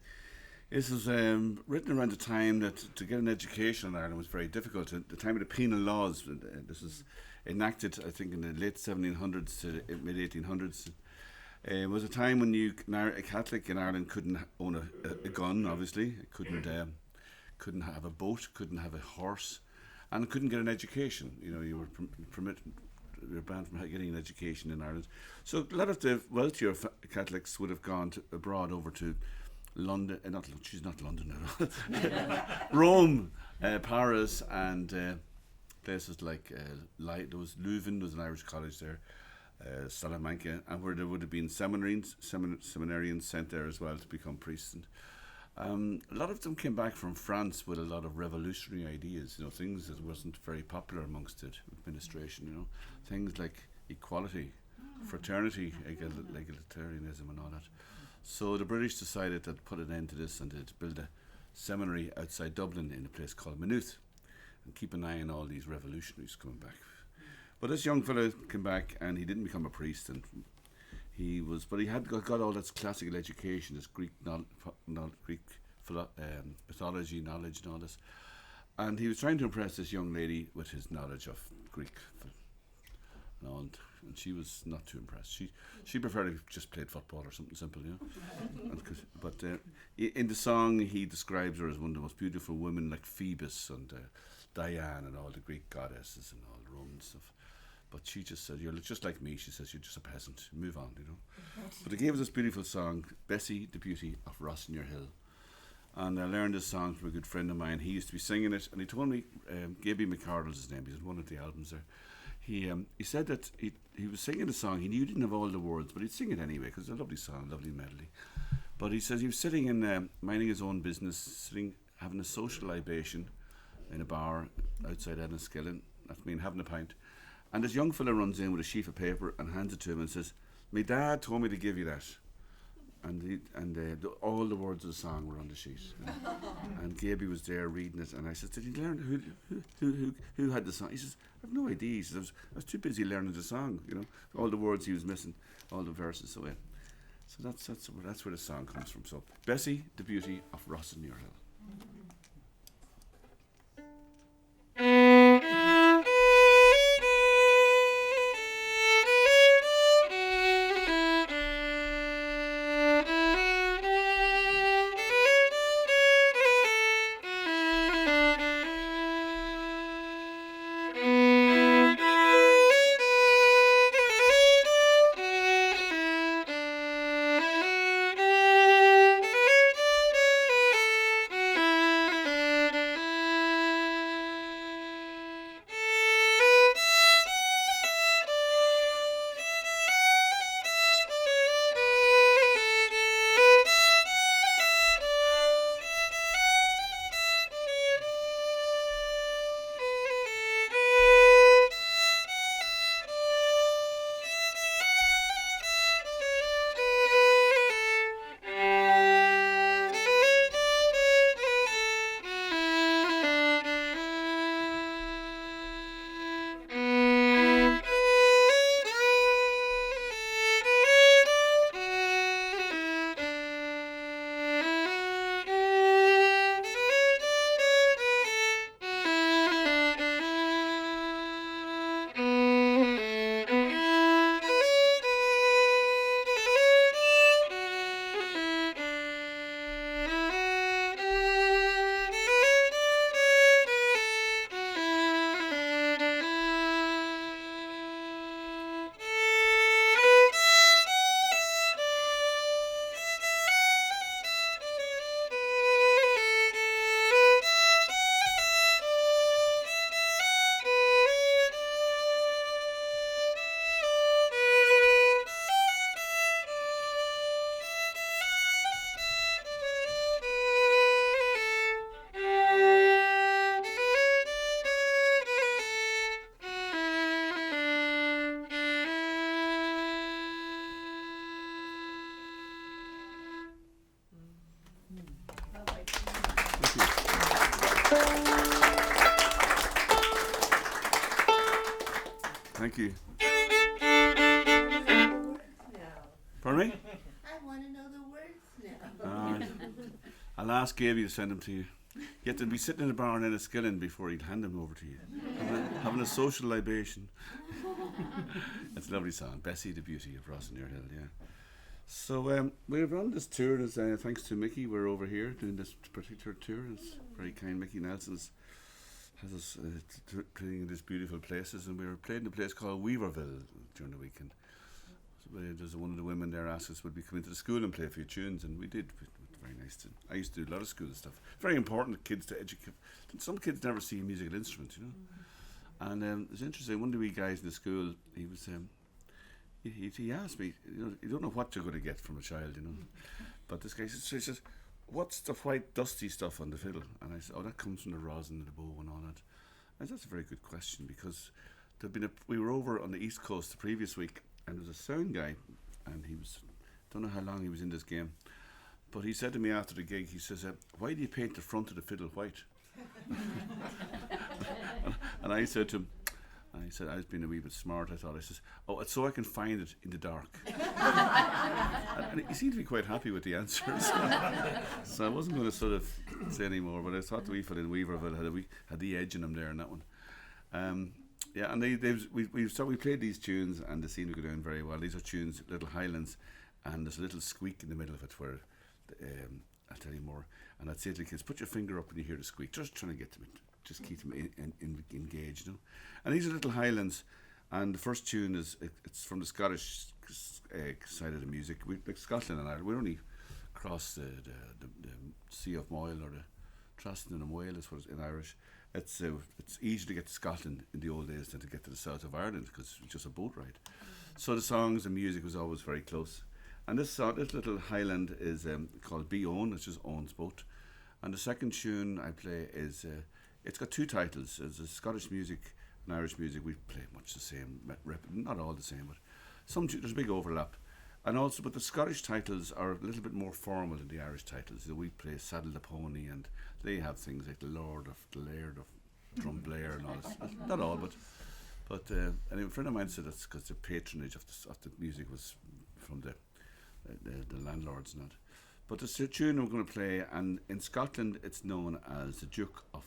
this was written around the time that to get an education in Ireland was very difficult. At the time of the penal laws, this was enacted, I think, in the late 1700s to mid 1800s. It was a time when a Catholic in Ireland couldn't own a gun, obviously, couldn't have a boat, couldn't have a horse, and couldn't get an education. You know, you were they're banned from getting an education in Ireland. So a lot of the wealthier Catholics would have gone abroad over to London, she's not London at all, Rome, Paris, and places like there was Leuven, there was an Irish college there, Salamanca, and where there would have been seminarians sent there as well to become priests. And a lot of them came back from France with a lot of revolutionary ideas, things that wasn't very popular amongst the administration, things like equality, fraternity, egalitarianism and all that. So the British decided to put an end to this and to build a seminary outside Dublin in a place called Maynooth and keep an eye on all these revolutionaries coming back. But this young fellow came back and he didn't become a priest, and but he had got all this classical education, this Greek mythology knowledge and all this, and he was trying to impress this young lady with his knowledge of Greek and all, and she was not too impressed. She preferred if he just played football or something simple, But in the song he describes her as one of the most beautiful women, like Phoebus and Diane and all the Greek goddesses and all the Roman stuff. But she just said, "You're just like me." She says, "You're just a peasant. Move on, But they gave us this beautiful song, Bessie, the Beauty of Rossinier Hill. And I learned this song from a good friend of mine. He used to be singing it, and he told me, Gaby McCardle's his name, he's in one of the albums there. He said that he was singing the song, he knew he didn't have all the words, but he'd sing it anyway, because it's a lovely song, lovely melody. But he says he was sitting in, minding his own business, having a social libation in a bar outside Enniskillen, having a pint. And this young fella runs in with a sheaf of paper and hands it to him and says, "My dad told me to give you that." And all the words of the song were on the sheet. And Gaby was there reading it, and I said, "Did you learn who had the song?" He says, "I have no idea." He says, I was too busy learning the song, all the words he was missing, all the verses. So that's where the song comes from. So Bessie, the Beauty of Rossinier Hill. Thank you. Pardon me? I want to know the words now. I'll ask Gaby to send them to you. You have to be sitting in a bar in Enniskillen before he'd hand them over to you. Having a social libation. It's a lovely song, Bessie, the Beauty of Rossinier Hill, yeah. So we've run this tour, thanks to Mickey. We're over here doing this particular tour. It's very kind. Mickey Nelson's has us playing in these beautiful places, and we were playing in a place called Weaverville during the weekend. So there's one of the women there asked us would we come into the school and play a few tunes, and we did. It was very nice. I used to do a lot of school stuff. Very important to kids to educate. Some kids never see a musical instrument, you know. And it's interesting. One of the wee guys in the school, he was. He asked me, you know, you don't know what you're going to get from a child, you know. But this guy says, what's the white dusty stuff on the fiddle? And I said, oh, that comes from the rosin and the bow and all that. And that's a very good question, because we were over on the East Coast the previous week, and there was a sound guy, and don't know how long he was in this game, but he said to me after the gig, he says, why do you paint the front of the fiddle white? And I said to him, I was being a wee bit smart, I thought. I says, oh, it's so I can find it in the dark. and he seemed to be quite happy with the answers. So I wasn't going to sort of say any more, but I thought the wee fella in Weaverville had the edge in him there and that one. Yeah, and we played these tunes, and they seemed to go down very well. These are tunes, little highlands, and there's a little squeak in the middle of it where, I'll tell you more. And I'd say to the kids, put your finger up when you hear the squeak, just trying to get them just keep them engaged, you know. And these are little highlands, and the first tune it's from the Scottish side of the music. Like Scotland and Ireland, we only cross the Sea of Moyle, or the Traston and Whale is what it's in Irish. It's easy to get to Scotland in the old days than to get to the south of Ireland, because it's just a boat ride. So the songs and music was always very close. And this little highland is called Be Own, which is Owen's boat. And the second tune I play is it's got two titles. It's Scottish music and Irish music. We play much the same, not all the same, but there's a big overlap. And also, but the Scottish titles are a little bit more formal than the Irish titles. We play Saddle the Pony, and they have things like the Laird of Drumblair and all this. Not all, but anyway, a friend of mine said that's because the patronage of the music was from the landlords and that. But the tune we're going to play, and in Scotland it's known as the Duke of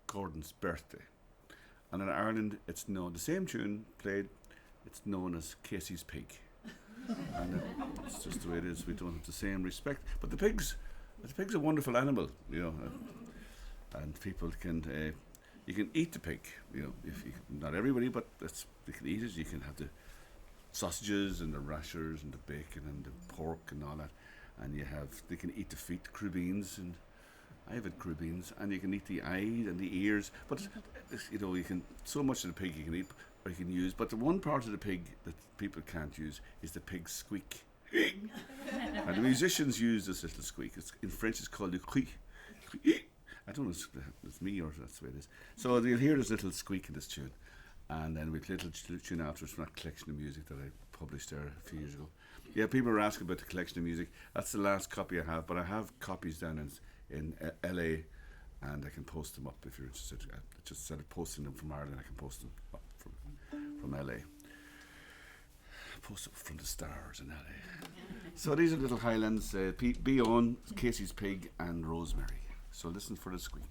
Gordon's Birthday, and in Ireland it's known, the same tune played, it's known as Casey's Pig. And it's just the way it is. We don't have the same respect, but the pig's a wonderful animal, you know, and people can you can eat the pig, you know, not everybody, but you can eat it. You can have the sausages and the rashers and the bacon and the pork and all that, and they can eat the feet, the crubines, and I have had crubines, and you can eat the eye and the ears, but you know, you can, so much of the pig you can eat or you can use, but the one part of the pig that people can't use is the pig's squeak. And the musicians use this little squeak. In French it's called the cri. I don't know if it's me or that's the way it is. So you'll hear this little squeak in this tune, and then we play a little tune afterwards from that collection of music that I published there a few years ago. Yeah, people were asking about the collection of music. That's the last copy I have, but I have copies down in LA, and I can post them up if you're interested. I just instead of posting them from Ireland, I can post them up from LA. Post up from the stars in LA. So these are little highlands, Be On, Casey's Pig, and Rosemary. So listen for the squeak.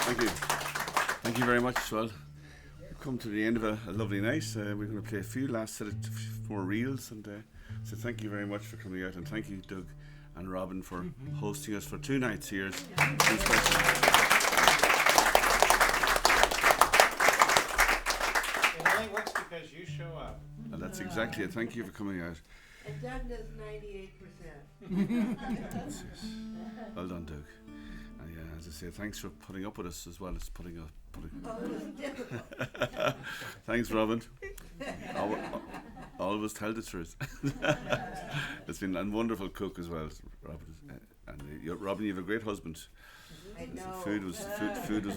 Thank you. Thank you very much. Well, we've come to the end of a lovely night. We're going to play a few last set of more reels, and so thank you very much for coming out, and thank you, Doug and Robin, for hosting us for 2 nights here. It's been special. It only works because you show up. And that's exactly it. Thank you for coming out. And Doug does 98%. Well done, Doug. And yeah, as I say, thanks for putting up with us as well as putting up. Oh, it was difficult. Thanks, Robin. Always tell the truth. It's been a wonderful cook as well, Robin. Robin, you have a great husband. I know. Food was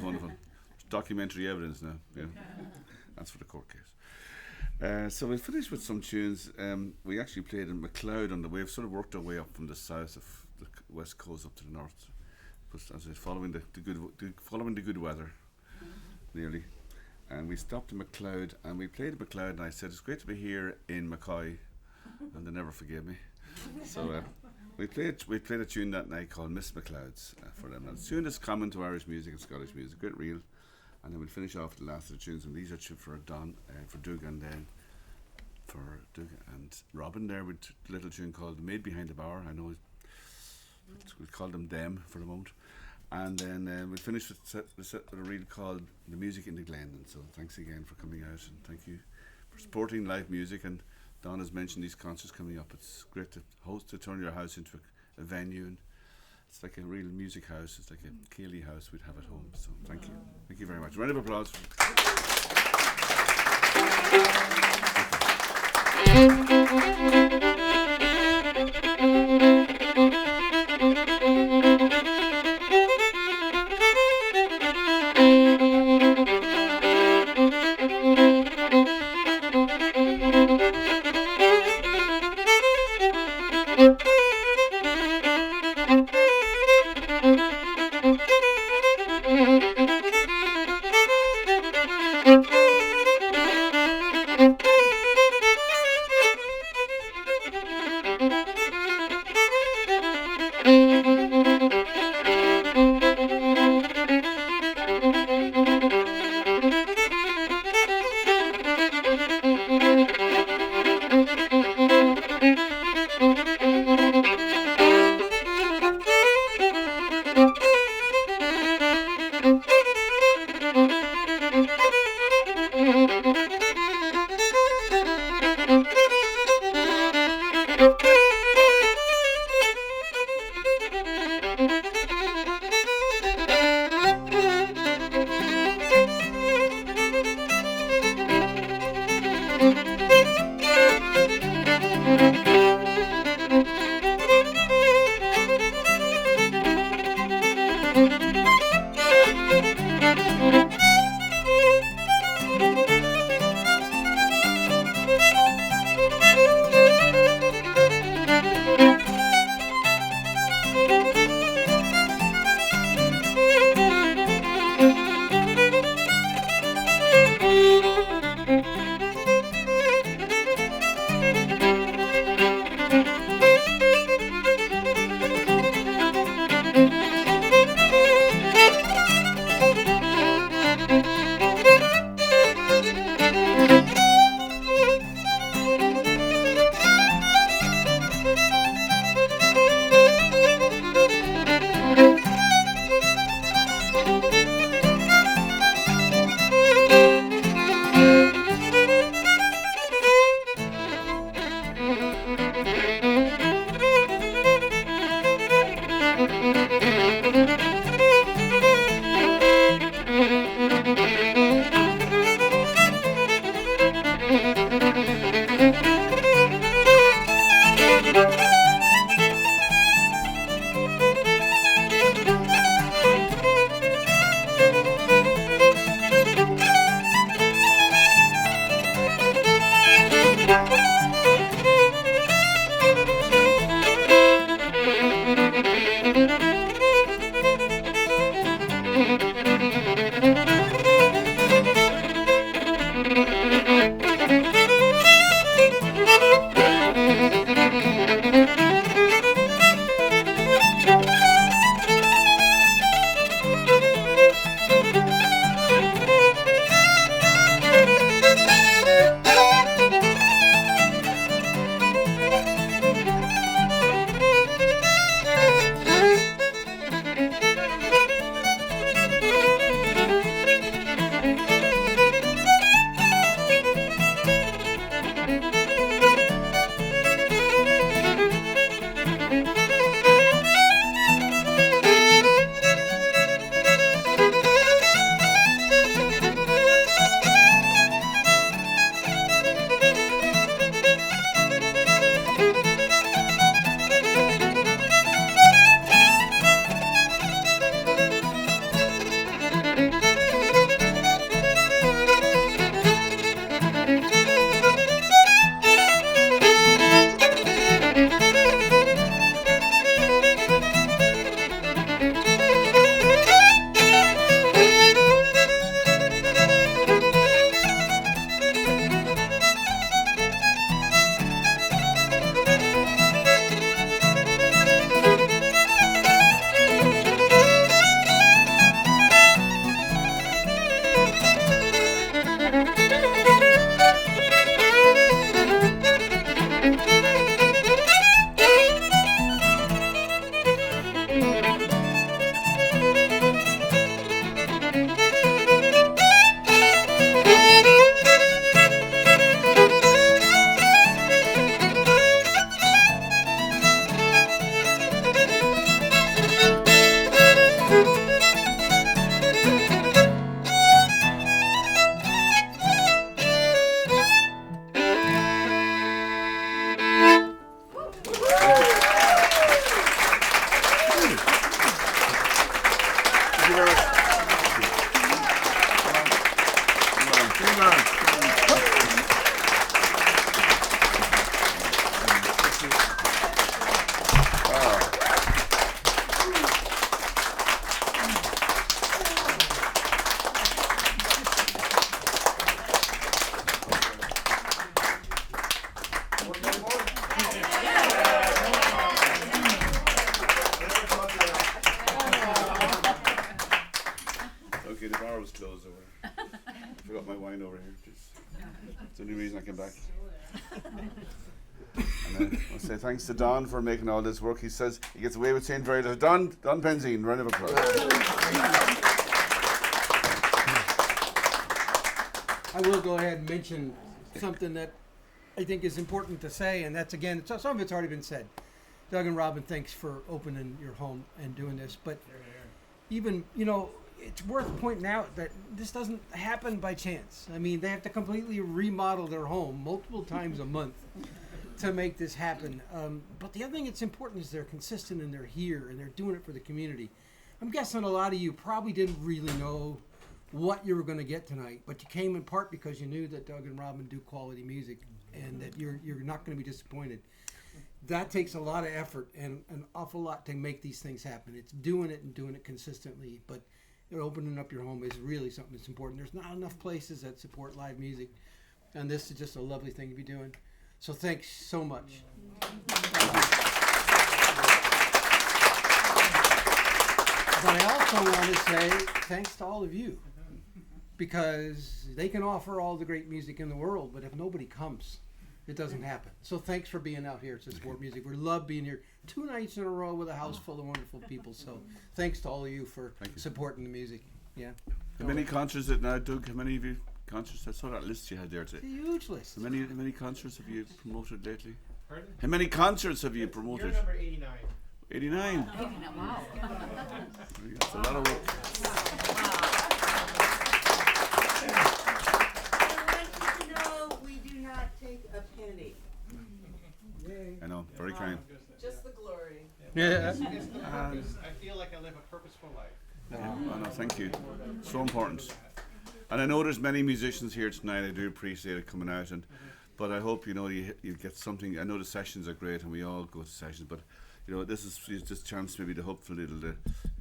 wonderful. It's documentary evidence now. Yeah, that's for the court case. So we'll finish with some tunes. We actually played in MacLeod on the way. We've sort of worked our way up from the south of the west coast up to the north, but as I following the good weather, nearly. And we stopped in MacLeod, and we played at MacLeod, and I said, it's great to be here in Mackay, and they never forgave me. So we played a tune that night called Miss MacLeod's for them. And a tune that's common to Irish music and Scottish music, great reel. And then we'll finish off with the last of the tunes, and these are for Don, for Doug, and then for Doug and Robin there with a little tune called The Maid Behind the Bar. I know we'll call them Them for the moment. And then we'll finish with a reel called The Music in the Glen. And so thanks again for coming out, and thank you for supporting live music. And Don has mentioned these concerts coming up. It's great to turn your house into a venue, and it's like a real music house. It's like a Cayley house we'd have at home. So thank you. Thank you very much. Round of applause. was closed over. I forgot my wine over here. It's the only reason I came back. And I say thanks to Don for making all this work. He says he gets away with saying very little. Don Penzien, round of applause. I will go ahead and mention something that I think is important to say, and that's, again, some of it's already been said. Doug and Robin, thanks for opening your home and doing this. But even, it's worth pointing out that this doesn't happen by chance. I mean, they have to completely remodel their home multiple times a month to make this happen. But the other thing that's important is they're consistent and they're here and they're doing it for the community. I'm guessing a lot of you probably didn't really know what you were going to get tonight, but you came in part because you knew that Doug and Robin do quality music and that you're not going to be disappointed. That takes a lot of effort and an awful lot to make these things happen. It's doing it and doing it consistently, but opening up your home is really something that's important. There's not enough places that support live music, and this is just a lovely thing to be doing. So thanks so much. But I also want to say thanks to all of you, because they can offer all the great music in the world, but if nobody comes, it doesn't happen. So thanks for being out here to support music. We love being here 2 nights in a row with a house full of wonderful people. So thanks to all of you for supporting the music. Yeah. How many concerts now, Doug? How many of you concerts? I saw that list you had there today. It's a huge list. How many concerts have you promoted lately? Pardon? How many concerts have you promoted? You're number 89. 89. Wow. That's a lot of work. We do not take a penny. I know, very kind. Just the glory. Yeah. It's the purpose. I feel like I live a purposeful life. Oh, no, thank you. So important. And I know there's many musicians here tonight. I do appreciate it coming out, but I hope you get something. I know the sessions are great, and we all go to sessions, but this is just a chance maybe to hopefully it'll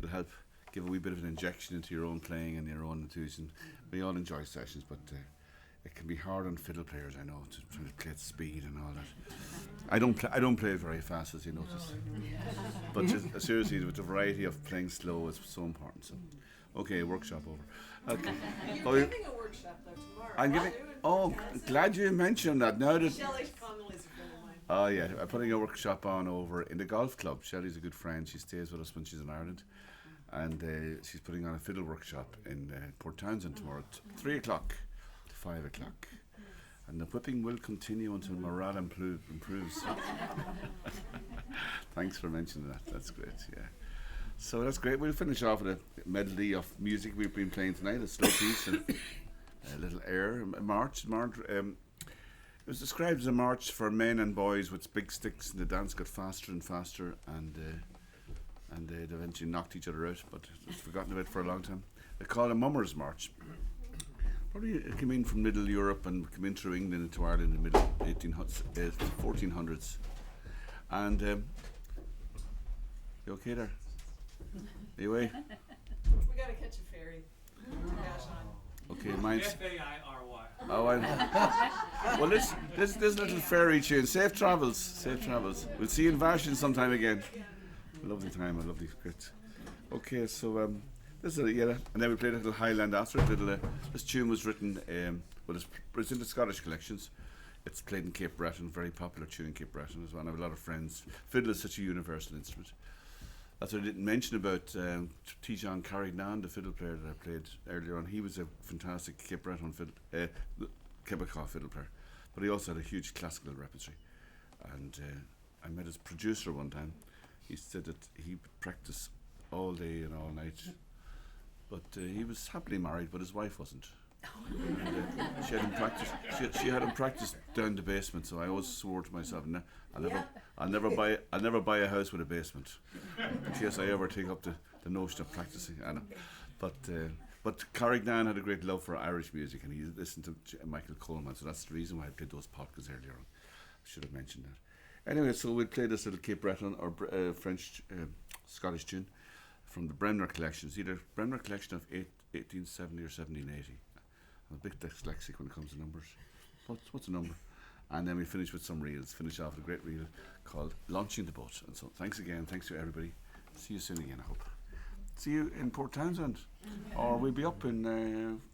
help give a wee bit of an injection into your own playing and your own enthusiasm. We all enjoy sessions, but it can be hard on fiddle players, I know, to try to play at speed and all that. I don't play very fast, as you notice. But seriously, with the variety of playing slow is so important. So, okay, workshop over. Okay. You're giving a workshop though tomorrow. I'm giving. Oh, glad you mentioned that. Now that. Shelley Connolly's a friend of mine. Oh yeah, I'm putting a workshop on over in the golf club. Shelley's a good friend. She stays with us when she's in Ireland, and she's putting on a fiddle workshop in Port Townsend tomorrow at 3 o'clock to 5 o'clock. And the whipping will continue until morale improves. Thanks for mentioning that. That's great. Yeah. So that's great. We'll finish off with a medley of music we've been playing tonight. A slow piece and a little air. A march. It was described as a march for men and boys with big sticks, and the dance got faster and faster, and they eventually knocked each other out. But it's forgotten about for a long time. They call it a mummers' march. Probably it came in from Middle Europe and came in through England into Ireland in the middle 1400s. And you okay there? Are you away? We gotta catch a ferry. Gosh, Okay, mine's. F-A-I-R-Y. Oh, well, this little ferry tune. Safe travels. Safe travels. We'll see you in Vashin sometime again. A lovely time. A lovely script. Okay, so this is and then we played a little Highland after it. This tune was written. It's in the Scottish collections. It's played in Cape Breton. Very popular tune in Cape Breton as well. I have a lot of friends. Fiddle is such a universal instrument. That's what I didn't mention about T-John Carignan, the fiddle player that I played earlier on. He was a fantastic Cape Breton fiddle, Quebecois fiddle player, but he also had a huge classical repertoire. And I met his producer one time. He said that he would practice all day and all night, but he was happily married, but his wife wasn't. And, she had him practice down the basement. So I always swore to myself, I'll never buy a house with a basement, in case I ever take up the notion of practicing. I know, but Carignan had a great love for Irish music, and he listened to Michael Coleman. So that's the reason why I played those polkas earlier on. I should have mentioned that. Anyway, so we'll play this little Cape Breton or French Scottish tune from the Bremner collection. It's either Bremner collection of 1870 or 1780. I'm a bit dyslexic when it comes to numbers. What's a number? And then we finish with some reels. Finish off with a great reel called Launching the Boat. And so thanks again. Thanks to everybody. See you soon again, I hope. see you in Port Townsend, or we'll be up in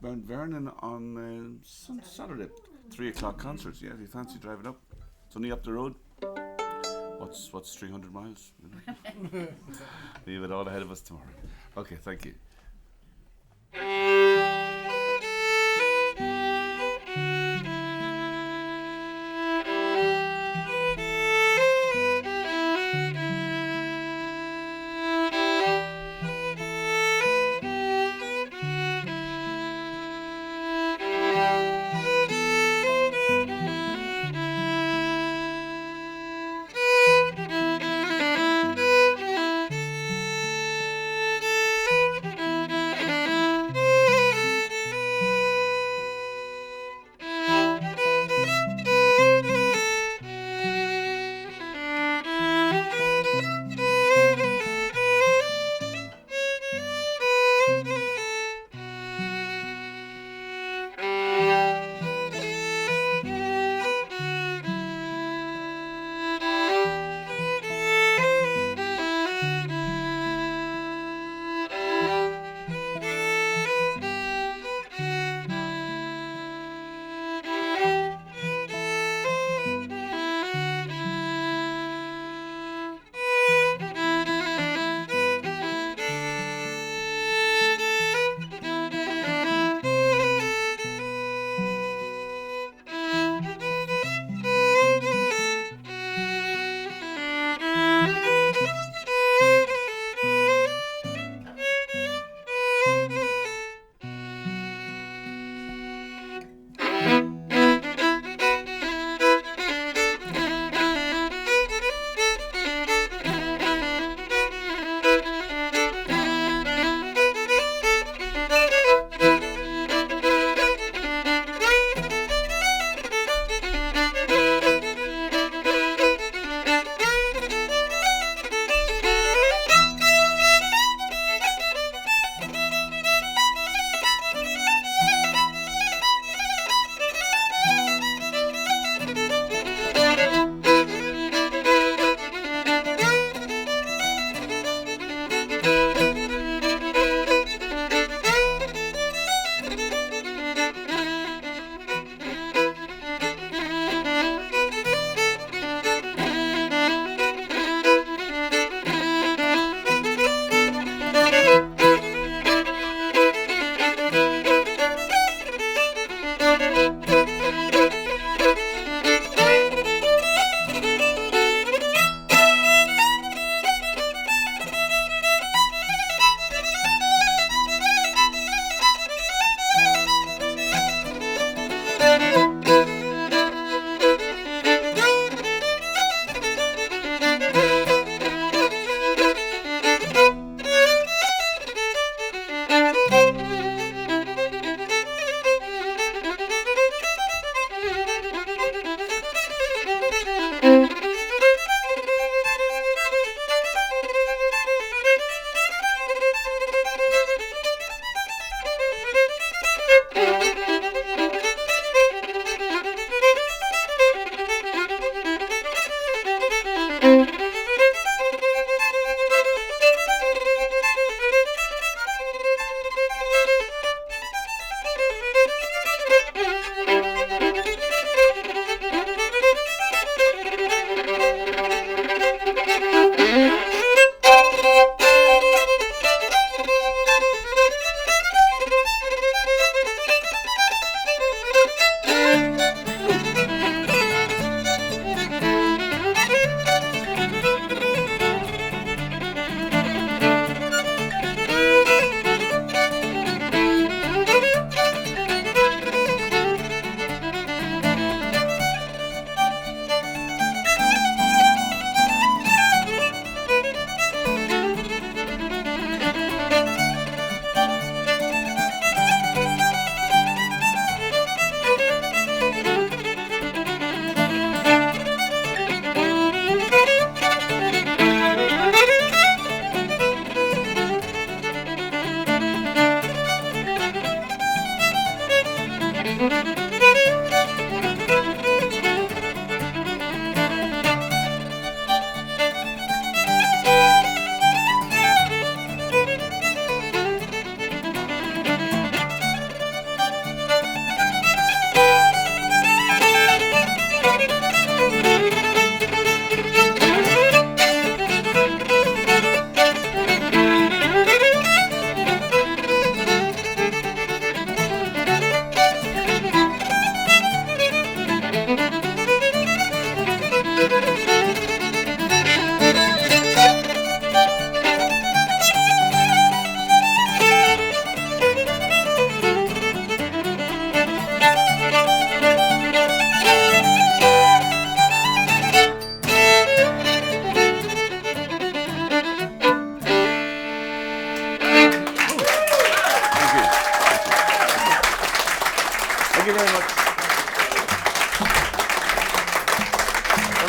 Mount Vernon on Saturday, 3 o'clock concerts. Yeah, if you fancy driving up, it's only up the road. What's 300 miles? Leave it all ahead of us tomorrow. Okay, thank you.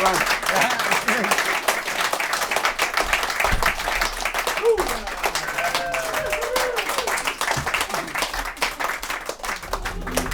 Well done.